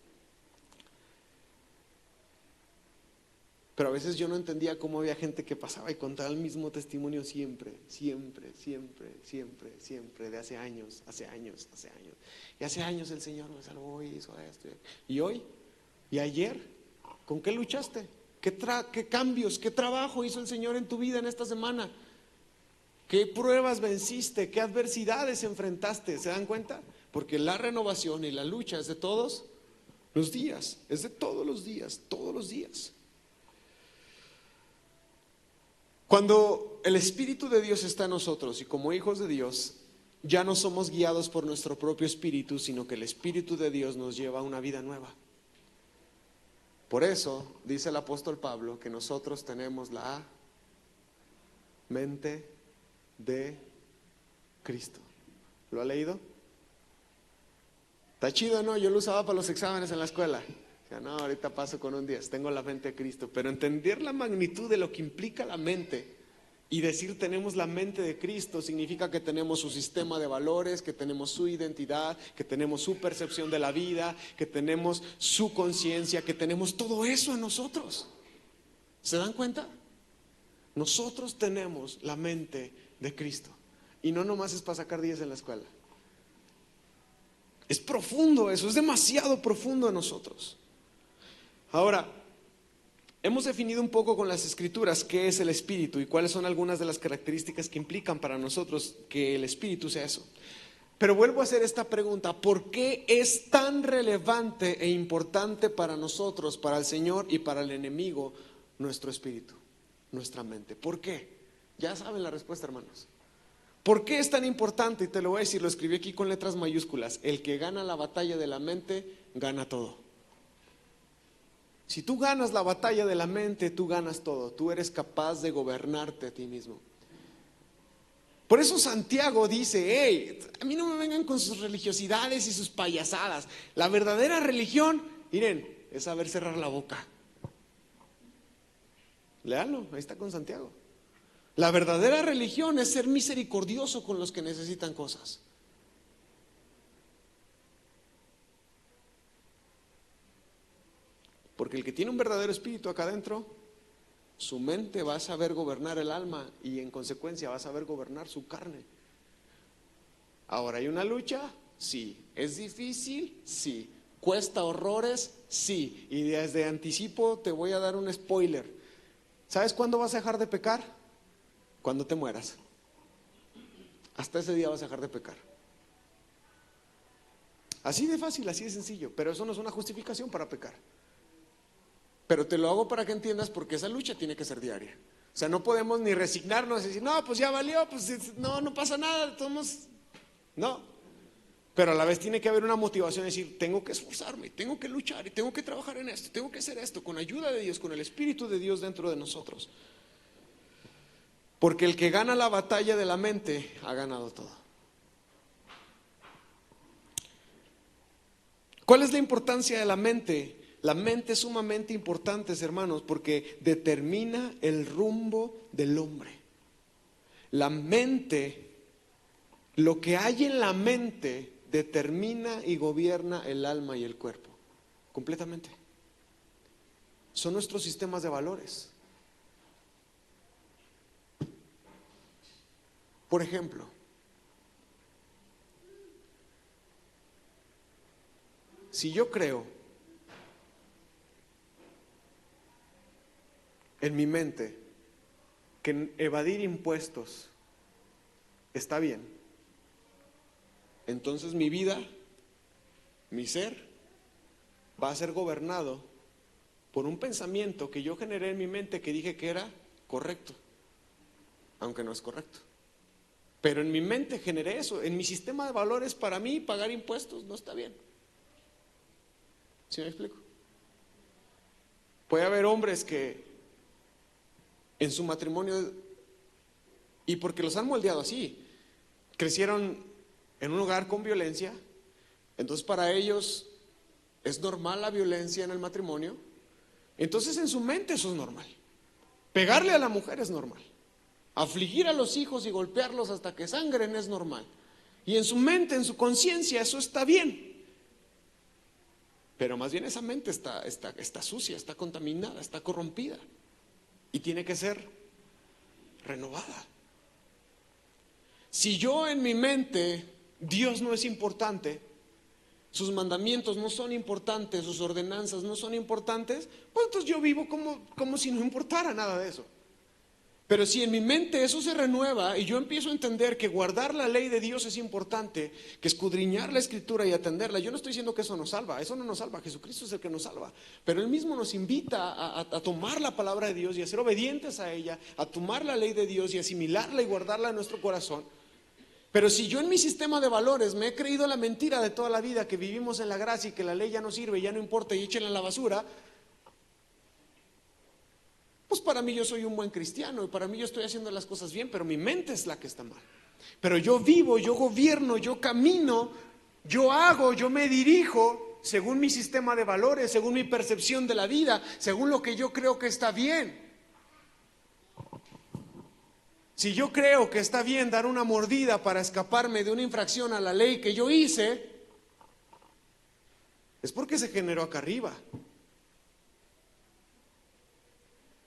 Pero a veces yo no entendía cómo había gente que pasaba y contaba el mismo testimonio siempre, de hace años. Y hace años el Señor me salvó y hizo esto. ¿Y hoy? ¿Y ayer? ¿Con qué luchaste? ¿Qué cambios, qué trabajo hizo el Señor en tu vida en esta semana? ¿Qué pruebas venciste? ¿Qué adversidades enfrentaste? ¿Se dan cuenta? Porque la renovación y la lucha es de todos los días, es de todos los días, todos los días. Cuando el Espíritu de Dios está en nosotros y como hijos de Dios, ya no somos guiados por nuestro propio espíritu, sino que el Espíritu de Dios nos lleva a una vida nueva. Por eso dice el apóstol Pablo que nosotros tenemos la mente de Cristo. ¿Lo ha leído? Está chido, ¿no? Yo lo usaba para los exámenes en la escuela. No, ahorita paso con un 10, tengo la mente de Cristo. Pero entender la magnitud de lo que implica la mente y decir tenemos la mente de Cristo significa que tenemos su sistema de valores, que tenemos su identidad, que tenemos su percepción de la vida, que tenemos su conciencia, que tenemos todo eso en nosotros. ¿Se dan cuenta? Nosotros tenemos la mente de Cristo. Y no nomás es para sacar 10 en la escuela. Es profundo eso, es demasiado profundo en nosotros. Ahora, hemos definido un poco con las Escrituras qué es el Espíritu y cuáles son algunas de las características que implican para nosotros que el Espíritu sea eso. Pero vuelvo a hacer esta pregunta: ¿por qué es tan relevante e importante para nosotros, para el Señor y para el enemigo, nuestro espíritu, nuestra mente? ¿Por qué? Ya saben la respuesta, hermanos. ¿Por qué es tan importante? Y te lo voy a decir, lo escribí aquí con letras mayúsculas: el que gana la batalla de la mente, gana todo. Si tú ganas la batalla de la mente, tú ganas todo. Tú eres capaz de gobernarte a ti mismo. Por eso Santiago dice: hey, a mí no me vengan con sus religiosidades y sus payasadas. La verdadera religión, miren, es saber cerrar la boca. Léanlo, ahí está con Santiago. La verdadera religión es ser misericordioso con los que necesitan cosas. Porque el que tiene un verdadero espíritu acá adentro, su mente va a saber gobernar el alma y en consecuencia va a saber gobernar su carne. Ahora, ¿hay una lucha? Sí. ¿Es difícil? Sí. ¿Cuesta horrores? Sí. Y desde anticipo te voy a dar un spoiler. ¿Sabes cuándo vas a dejar de pecar? Cuando te mueras. Hasta ese día vas a dejar de pecar. Así de fácil, así de sencillo. Pero eso no es una justificación para pecar. Pero te lo hago para que entiendas, porque esa lucha tiene que ser diaria. O sea, no podemos ni resignarnos y decir: no, pues ya valió, pues no pasa nada, todos. No. Pero a la vez tiene que haber una motivación de decir: tengo que esforzarme, tengo que luchar y tengo que trabajar en esto, tengo que hacer esto con ayuda de Dios, con el Espíritu de Dios dentro de nosotros. Porque el que gana la batalla de la mente ha ganado todo. ¿Cuál es la importancia de la mente? La mente es sumamente importante, hermanos, porque determina el rumbo del hombre. La mente, lo que hay en la mente, determina y gobierna el alma y el cuerpo, completamente. Son nuestros sistemas de valores. Por ejemplo, si yo creo en mi mente que evadir impuestos está bien, entonces mi vida, mi ser, va a ser gobernado por un pensamiento que yo generé en mi mente, que dije que era correcto, aunque no es correcto. Pero en mi mente generé eso. En mi sistema de valores, para mí pagar impuestos no está bien. ¿Sí me explico? Puede haber hombres que en su matrimonio, y porque los han moldeado así, crecieron en un hogar con violencia, entonces para ellos es normal la violencia en el matrimonio. Entonces en su mente eso es normal. Pegarle a la mujer es normal. Afligir a los hijos y golpearlos hasta que sangren es normal. Y en su mente, en su conciencia, eso está bien. Pero más bien esa mente está sucia, está contaminada, está corrompida. Y tiene que ser renovada. Si yo en mi mente, Dios no es importante, sus mandamientos no son importantes, sus ordenanzas no son importantes, pues entonces yo vivo como si no importara nada de eso. Pero si en mi mente eso se renueva y yo empiezo a entender que guardar la ley de Dios es importante, que escudriñar la escritura y atenderla, yo no estoy diciendo que eso nos salva, eso no nos salva, Jesucristo es el que nos salva, pero Él mismo nos invita a tomar la palabra de Dios y a ser obedientes a ella, a tomar la ley de Dios y asimilarla y guardarla en nuestro corazón. Pero si yo en mi sistema de valores me he creído la mentira de toda la vida, que vivimos en la gracia y que la ley ya no sirve, ya no importa y échenla a la basura, pues para mí yo soy un buen cristiano y para mí yo estoy haciendo las cosas bien, pero mi mente es la que está mal. Pero yo vivo, yo gobierno, yo camino, yo hago, yo me dirijo según mi sistema de valores, según mi percepción de la vida, según lo que yo creo que está bien. Si yo creo que está bien dar una mordida para escaparme de una infracción a la ley que yo hice, es porque se generó acá arriba.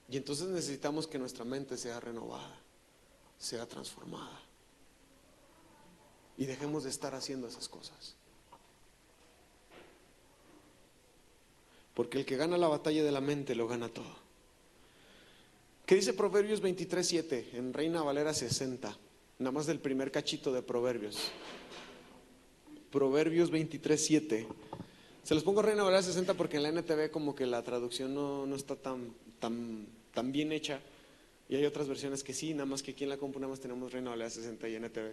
Y entonces necesitamos que nuestra mente sea renovada, sea transformada. Y dejemos de estar haciendo esas cosas. Porque el que gana la batalla de la mente lo gana todo. ¿Qué dice Proverbios 23:7 en Reina Valera 60? Nada más del primer cachito de Proverbios. Proverbios 23:7. Se los pongo Reina Valera 60 porque en la NTV como que la traducción no está tan bien hecha. Y hay otras versiones que sí, nada más que aquí en la compu nada más tenemos Reina Valera 60 y NTV.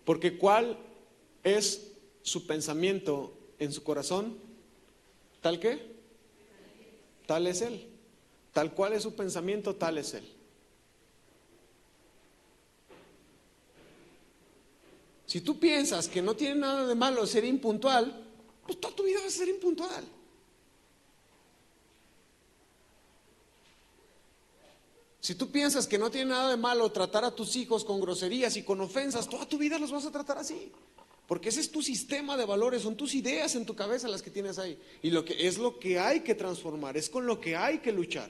Porque ¿cuál es su pensamiento en su corazón? ¿Tal qué? Tal es él. Tal cual es su pensamiento, tal es él. Si tú piensas que no tiene nada de malo ser impuntual, pues toda tu vida vas a ser impuntual. Si tú piensas que no tiene nada de malo tratar a tus hijos con groserías y con ofensas, toda tu vida los vas a tratar así. Porque ese es tu sistema de valores, son tus ideas en tu cabeza las que tienes ahí. Y es lo que hay que transformar, es con lo que hay que luchar.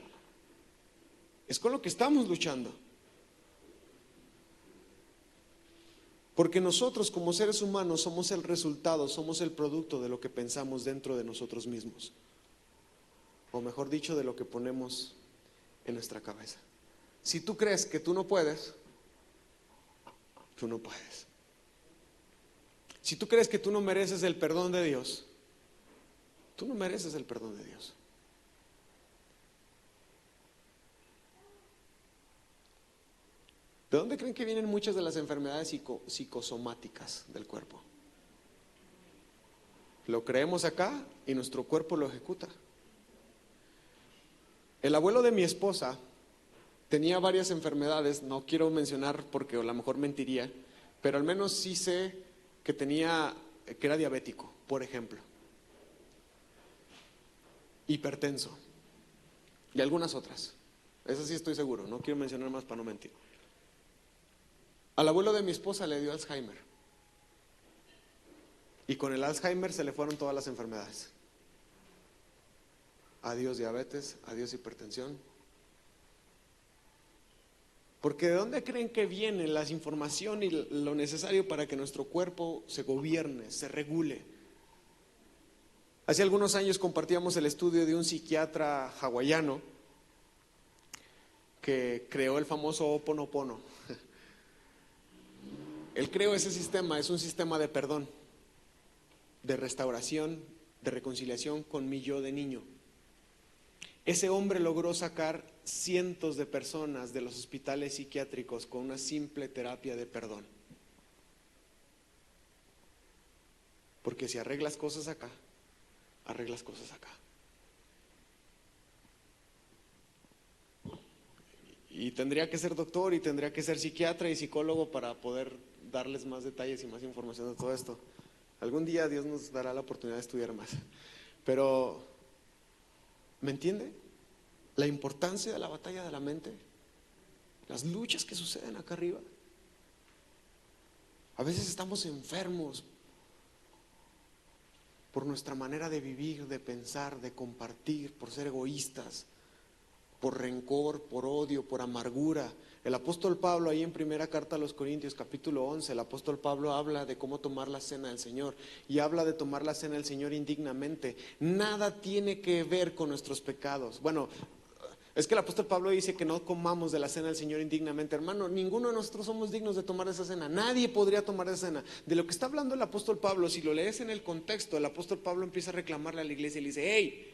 Es con lo que estamos luchando. Porque nosotros como seres humanos somos el resultado, somos el producto de lo que pensamos dentro de nosotros mismos. O mejor dicho, de lo que ponemos en nuestra cabeza. Si tú crees que tú no puedes, tú no puedes. Si tú crees que tú no mereces el perdón de Dios, tú no mereces el perdón de Dios. ¿De dónde creen que vienen muchas de las enfermedades psicosomáticas del cuerpo? Lo creemos acá y nuestro cuerpo lo ejecuta. El abuelo de mi esposa tenía varias enfermedades, no quiero mencionar porque a lo mejor mentiría, pero al menos sí sé que era diabético, por ejemplo, hipertenso y algunas otras. Esas sí estoy seguro, no quiero mencionar más para no mentir. Al abuelo de mi esposa le dio Alzheimer. Y con el Alzheimer se le fueron todas las enfermedades. Adiós diabetes, adiós hipertensión. Porque ¿de dónde creen que viene la información y lo necesario para que nuestro cuerpo se gobierne, se regule? Hace algunos años compartíamos el estudio de un psiquiatra hawaiano que creó el famoso Ho'oponopono. Él creó ese sistema, es un sistema de perdón, de restauración, de reconciliación con mi yo de niño. Ese hombre logró sacar cientos de personas de los hospitales psiquiátricos con una simple terapia de perdón. Porque si arreglas cosas acá, arreglas cosas acá. Y tendría que ser doctor y tendría que ser psiquiatra y psicólogo para poder darles más detalles y más información de todo esto. Algún día Dios nos dará la oportunidad de estudiar más. Pero, ¿me entiende? La importancia de la batalla de la mente, las luchas que suceden acá arriba. A veces estamos enfermos por nuestra manera de vivir, de pensar, de compartir, por ser egoístas, por rencor, por odio, por amargura. El apóstol Pablo ahí en primera carta a los Corintios capítulo 11, el apóstol Pablo habla de cómo tomar la cena del Señor y habla de tomar la cena del Señor indignamente. Nada tiene que ver con nuestros pecados. Bueno, es que el apóstol Pablo dice que no comamos de la cena del Señor indignamente. Hermano, ninguno de nosotros somos dignos de tomar esa cena. Nadie podría tomar esa cena. De lo que está hablando el apóstol Pablo, si lo lees en el contexto, el apóstol Pablo empieza a reclamarle a la iglesia y le dice: hey,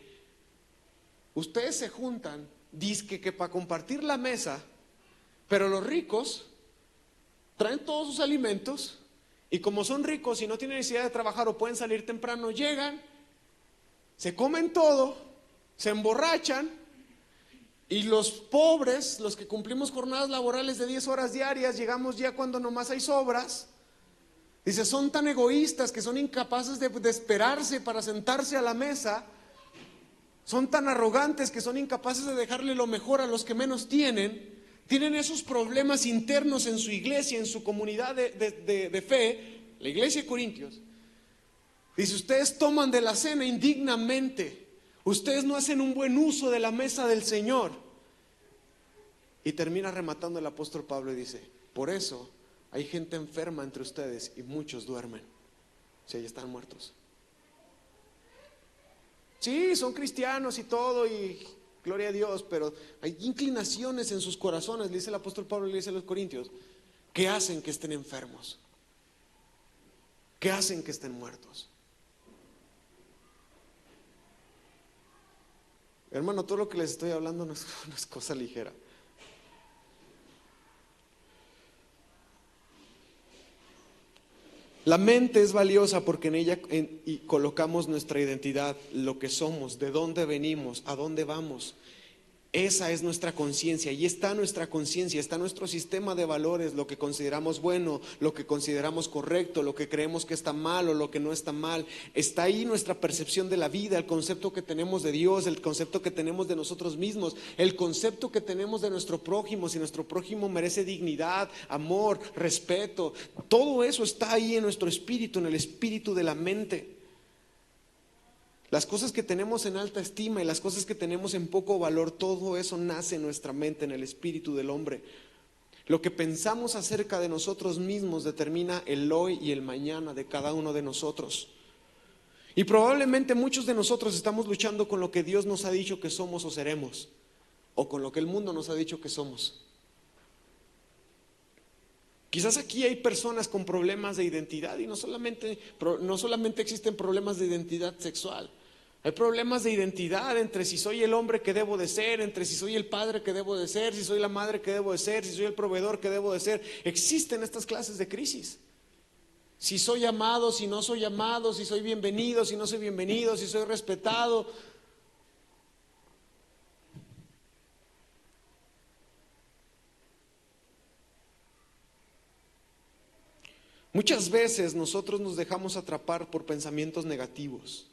ustedes se juntan, dizque que para compartir la mesa, pero los ricos traen todos sus alimentos y como son ricos y no tienen necesidad de trabajar o pueden salir temprano, llegan, se comen todo, se emborrachan. Y los pobres, los que cumplimos jornadas laborales de 10 horas diarias, llegamos ya cuando nomás hay sobras. Dice, son tan egoístas que son incapaces de esperarse para sentarse a la mesa. Son tan arrogantes que son incapaces de dejarle lo mejor a los que menos tienen. Tienen esos problemas internos en su iglesia, en su comunidad de fe, la iglesia de Corintios. Dice, ustedes toman de la cena indignamente. Ustedes no hacen un buen uso de la mesa del Señor. Y termina rematando el apóstol Pablo y dice, por eso hay gente enferma entre ustedes y muchos duermen. O sea, ya están muertos. Sí, son cristianos y todo y gloria a Dios, pero hay inclinaciones en sus corazones, le dice el apóstol Pablo, le dice a los corintios, que hacen que estén enfermos. ¿Qué hacen que estén muertos? Hermano, todo lo que les estoy hablando no es cosa ligera. La mente es valiosa porque en ella y colocamos nuestra identidad, lo que somos, de dónde venimos, a dónde vamos. Esa es nuestra conciencia, y está nuestra conciencia, está nuestro sistema de valores, lo que consideramos bueno, lo que consideramos correcto, lo que creemos que está mal o lo que no está mal. Está ahí nuestra percepción de la vida, el concepto que tenemos de Dios, el concepto que tenemos de nosotros mismos, el concepto que tenemos de nuestro prójimo, si nuestro prójimo merece dignidad, amor, respeto. Todo eso está ahí en nuestro espíritu, en el espíritu de la mente. Las cosas que tenemos en alta estima y las cosas que tenemos en poco valor, todo eso nace en nuestra mente, en el espíritu del hombre. Lo que pensamos acerca de nosotros mismos determina el hoy y el mañana de cada uno de nosotros. Y probablemente muchos de nosotros estamos luchando con lo que Dios nos ha dicho que somos o seremos, o con lo que el mundo nos ha dicho que somos. Quizás aquí hay personas con problemas de identidad, y no solamente existen problemas de identidad sexual. Hay problemas de identidad entre si soy el hombre que debo de ser, entre si soy el padre que debo de ser, si soy la madre que debo de ser, si soy el proveedor que debo de ser. Existen estas clases de crisis. Si soy amado, si no soy amado, si soy bienvenido, si no soy bienvenido, si soy respetado. Muchas veces nosotros nos dejamos atrapar por pensamientos negativos.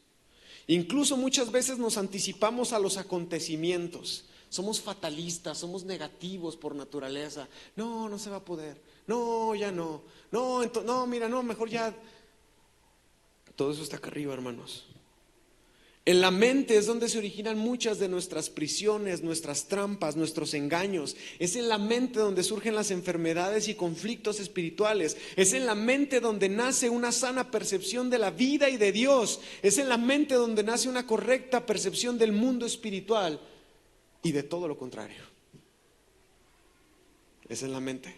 Incluso muchas veces nos anticipamos a los acontecimientos. Somos fatalistas, somos negativos por naturaleza. No, no se va a poder. No, ya no. No, no, mira, no, mejor ya. Todo eso está acá arriba, hermanos. En la mente es donde se originan muchas de nuestras prisiones, nuestras trampas, nuestros engaños. Es en la mente donde surgen las enfermedades y conflictos espirituales. Es en la mente donde nace una sana percepción de la vida y de Dios. Es en la mente donde nace una correcta percepción del mundo espiritual y de todo lo contrario. Es en la mente.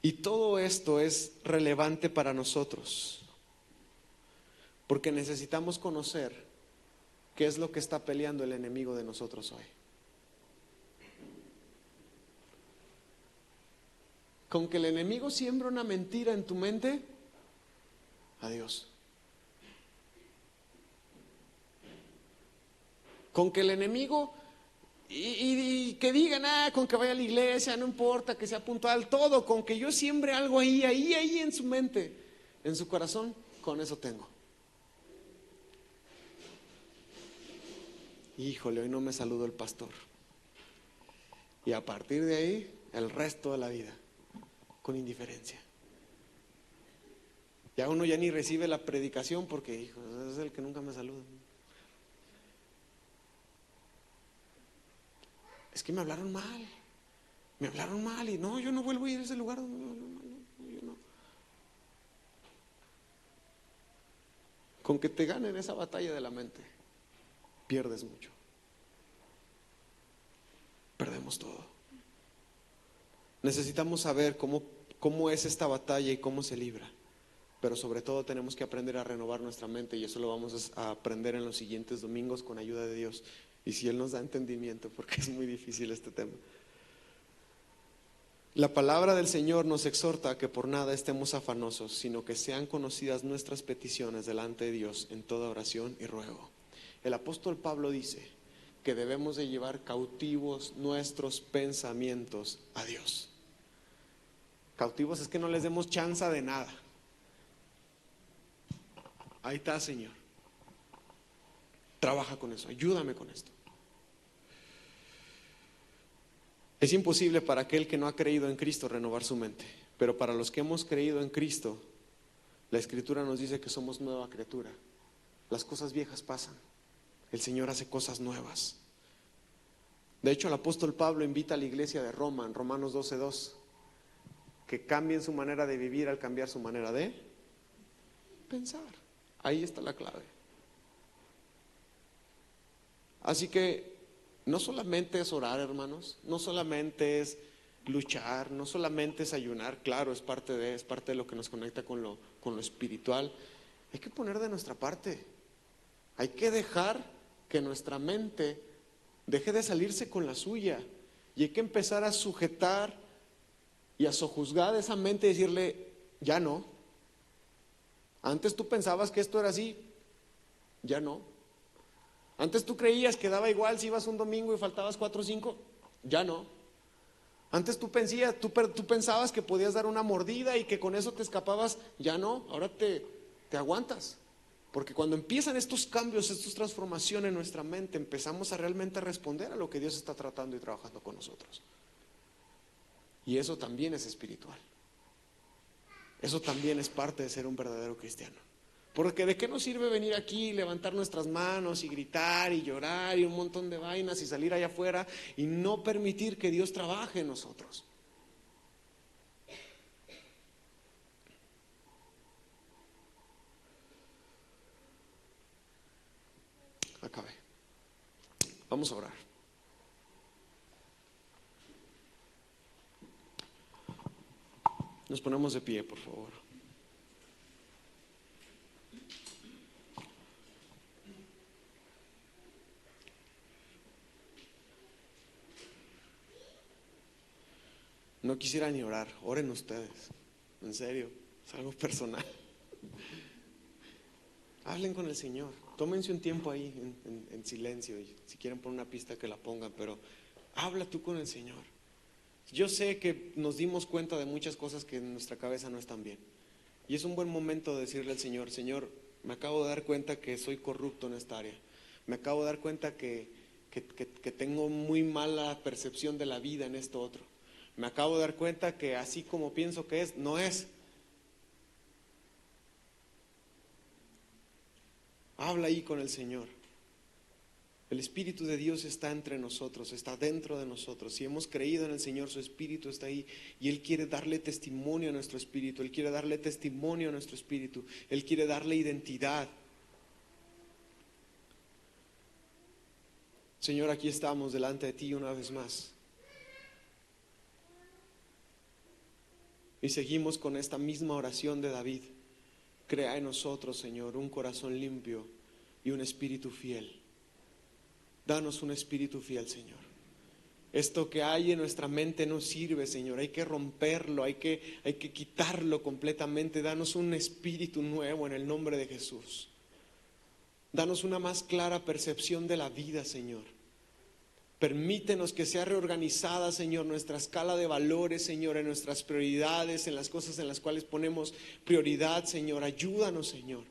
Y todo esto es relevante para nosotros, porque necesitamos conocer qué es lo que está peleando el enemigo de nosotros hoy. Con que el enemigo siembra una mentira en tu mente, adiós. Con que el enemigo y que digan, con que vaya a la iglesia, no importa, que sea puntual, todo, con que yo siembre algo ahí en su mente, en su corazón, con eso tengo. Híjole, hoy no me saludó el pastor. Y a partir de ahí, el resto de la vida, con indiferencia. Ya uno ya ni recibe la predicación porque, hijo, es el que nunca me saluda. Es que me hablaron mal y no, yo no vuelvo a ir a ese lugar donde me hablaron mal, no, yo no. Con que te ganen esa batalla de la mente, pierdes mucho. Perdemos todo. Necesitamos saber cómo es esta batalla y cómo se libra. Pero sobre todo tenemos que aprender a renovar nuestra mente, y eso lo vamos a aprender en los siguientes domingos con ayuda de Dios. Y si Él nos da entendimiento, porque es muy difícil este tema. La palabra del Señor nos exhorta a que por nada estemos afanosos, sino que sean conocidas nuestras peticiones delante de Dios en toda oración y ruego. El apóstol Pablo dice que debemos de llevar cautivos nuestros pensamientos a Dios. Cautivos es que no les demos chance de nada. Ahí está, Señor. Trabaja con eso, ayúdame con esto. Es imposible para aquel que no ha creído en Cristo renovar su mente, pero para los que hemos creído en Cristo, la Escritura nos dice que somos nueva criatura. Las cosas viejas pasan, el Señor hace cosas nuevas. De hecho, el apóstol Pablo invita a la iglesia de Roma, en Romanos 12:2, que cambien su manera de vivir al cambiar su manera de pensar. Ahí está la clave. Así que no solamente es orar, hermanos, no solamente es luchar, no solamente es ayunar, claro, es parte de lo que nos conecta con lo espiritual. Hay que poner de nuestra parte. Hay que dejar que nuestra mente deje de salirse con la suya. Y hay que empezar a sujetar y a sojuzgar esa mente y decirle, ya no. Antes tú pensabas que esto era así, ya no. Antes tú creías que daba igual si ibas un domingo y faltabas 4 o 5, ya no. Antes tú pensabas que podías dar una mordida y que con eso te escapabas, ya no. Ahora te aguantas. Porque cuando empiezan estos cambios, estas transformaciones en nuestra mente, empezamos a realmente responder a lo que Dios está tratando y trabajando con nosotros. Y eso también es espiritual. Eso también es parte de ser un verdadero cristiano. Porque ¿de qué nos sirve venir aquí y levantar nuestras manos y gritar y llorar y un montón de vainas y salir allá afuera y no permitir que Dios trabaje en nosotros? Acabé. Vamos a orar. Nos ponemos de pie, por favor. No quisiera ni orar, oren ustedes, en serio, es algo personal. Hablen con el Señor, tómense un tiempo ahí en silencio y si quieren poner una pista que la pongan, pero habla tú con el Señor. Yo sé que nos dimos cuenta de muchas cosas que en nuestra cabeza no están bien y es un buen momento de decirle al Señor, Señor, me acabo de dar cuenta que soy corrupto en esta área, me acabo de dar cuenta que tengo muy mala percepción de la vida en esto otro. Me acabo de dar cuenta que así como pienso que es, no es. Habla ahí con el Señor. El Espíritu de Dios está entre nosotros, está dentro de nosotros. Si hemos creído en el Señor, su Espíritu está ahí y Él quiere darle testimonio a nuestro espíritu. Él quiere darle testimonio a nuestro espíritu. Él quiere darle identidad. Señor, aquí estamos delante de ti una vez más. Y seguimos con esta misma oración de David. Crea en nosotros, Señor, un corazón limpio y un espíritu fiel. Danos un espíritu fiel, Señor. Esto que hay en nuestra mente no sirve, Señor. Hay que romperlo, hay que quitarlo completamente. Danos un espíritu nuevo en el nombre de Jesús. Danos una más clara percepción de la vida, Señor. Permítenos que sea reorganizada, Señor, nuestra escala de valores, Señor, en nuestras prioridades, en las cosas en las cuales ponemos prioridad, Señor. Ayúdanos, Señor.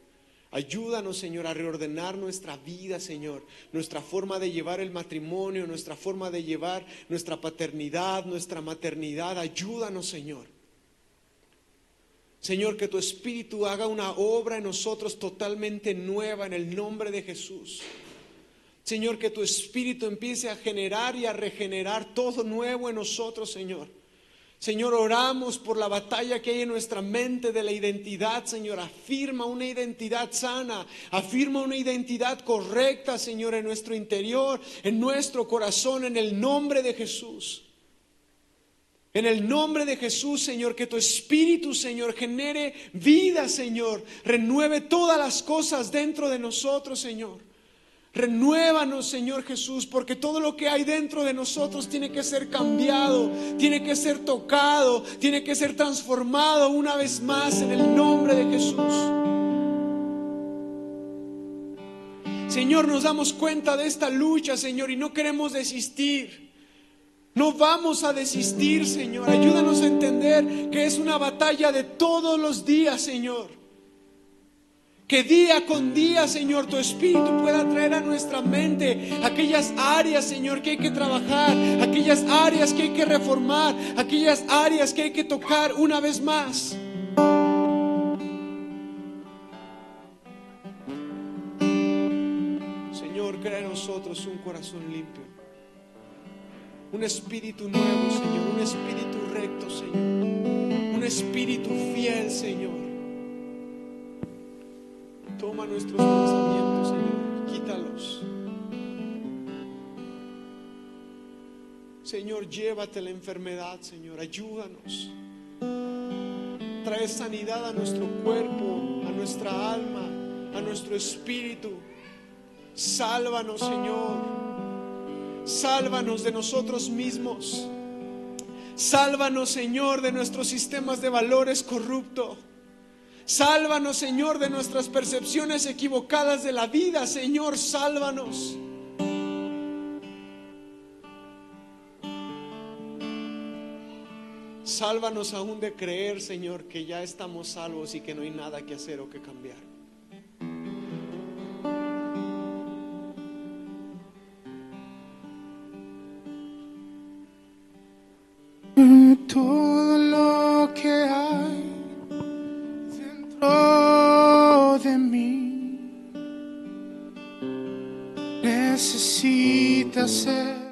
Ayúdanos, Señor, a reordenar nuestra vida, Señor. Nuestra forma de llevar el matrimonio, nuestra forma de llevar nuestra paternidad, nuestra maternidad. Ayúdanos, Señor. Señor, que tu Espíritu haga una obra en nosotros totalmente nueva en el nombre de Jesús. Señor, que tu Espíritu empiece a generar y a regenerar todo nuevo en nosotros, Señor. Señor, oramos por la batalla que hay en nuestra mente de la identidad, Señor. Afirma una identidad sana, afirma una identidad correcta, Señor, en nuestro interior, en nuestro corazón, en el nombre de Jesús. En el nombre de Jesús, Señor, que tu Espíritu, Señor, genere vida, Señor. Renueve todas las cosas dentro de nosotros, Señor. Renuévanos, Señor Jesús, porque todo lo que hay dentro de nosotros tiene que ser cambiado, tiene que ser tocado, tiene que ser transformado una vez más en el nombre de Jesús. Señor, nos damos cuenta de esta lucha, Señor, y no queremos desistir. No vamos a desistir, Señor. Ayúdanos a entender que es una batalla de todos los días, Señor. Que día con día, Señor, tu Espíritu pueda traer a nuestra mente aquellas áreas, Señor, que hay que trabajar, aquellas áreas que hay que reformar, aquellas áreas que hay que tocar una vez más. Señor, crea en nosotros un corazón limpio, un espíritu nuevo, Señor, un espíritu recto, Señor, un espíritu fiel, Señor. Toma nuestros pensamientos, Señor, quítalos. Señor, llévate la enfermedad, Señor, ayúdanos. Trae sanidad a nuestro cuerpo, a nuestra alma, a nuestro espíritu. Sálvanos, Señor. Sálvanos de nosotros mismos. Sálvanos, Señor, de nuestros sistemas de valores corruptos. Sálvanos, Señor, de nuestras percepciones equivocadas de la vida. Señor, sálvanos. Sálvanos aún de creer, Señor, que ya estamos salvos y que no hay nada que hacer o que cambiar. Todo lo que hay dentro de mí necesita ser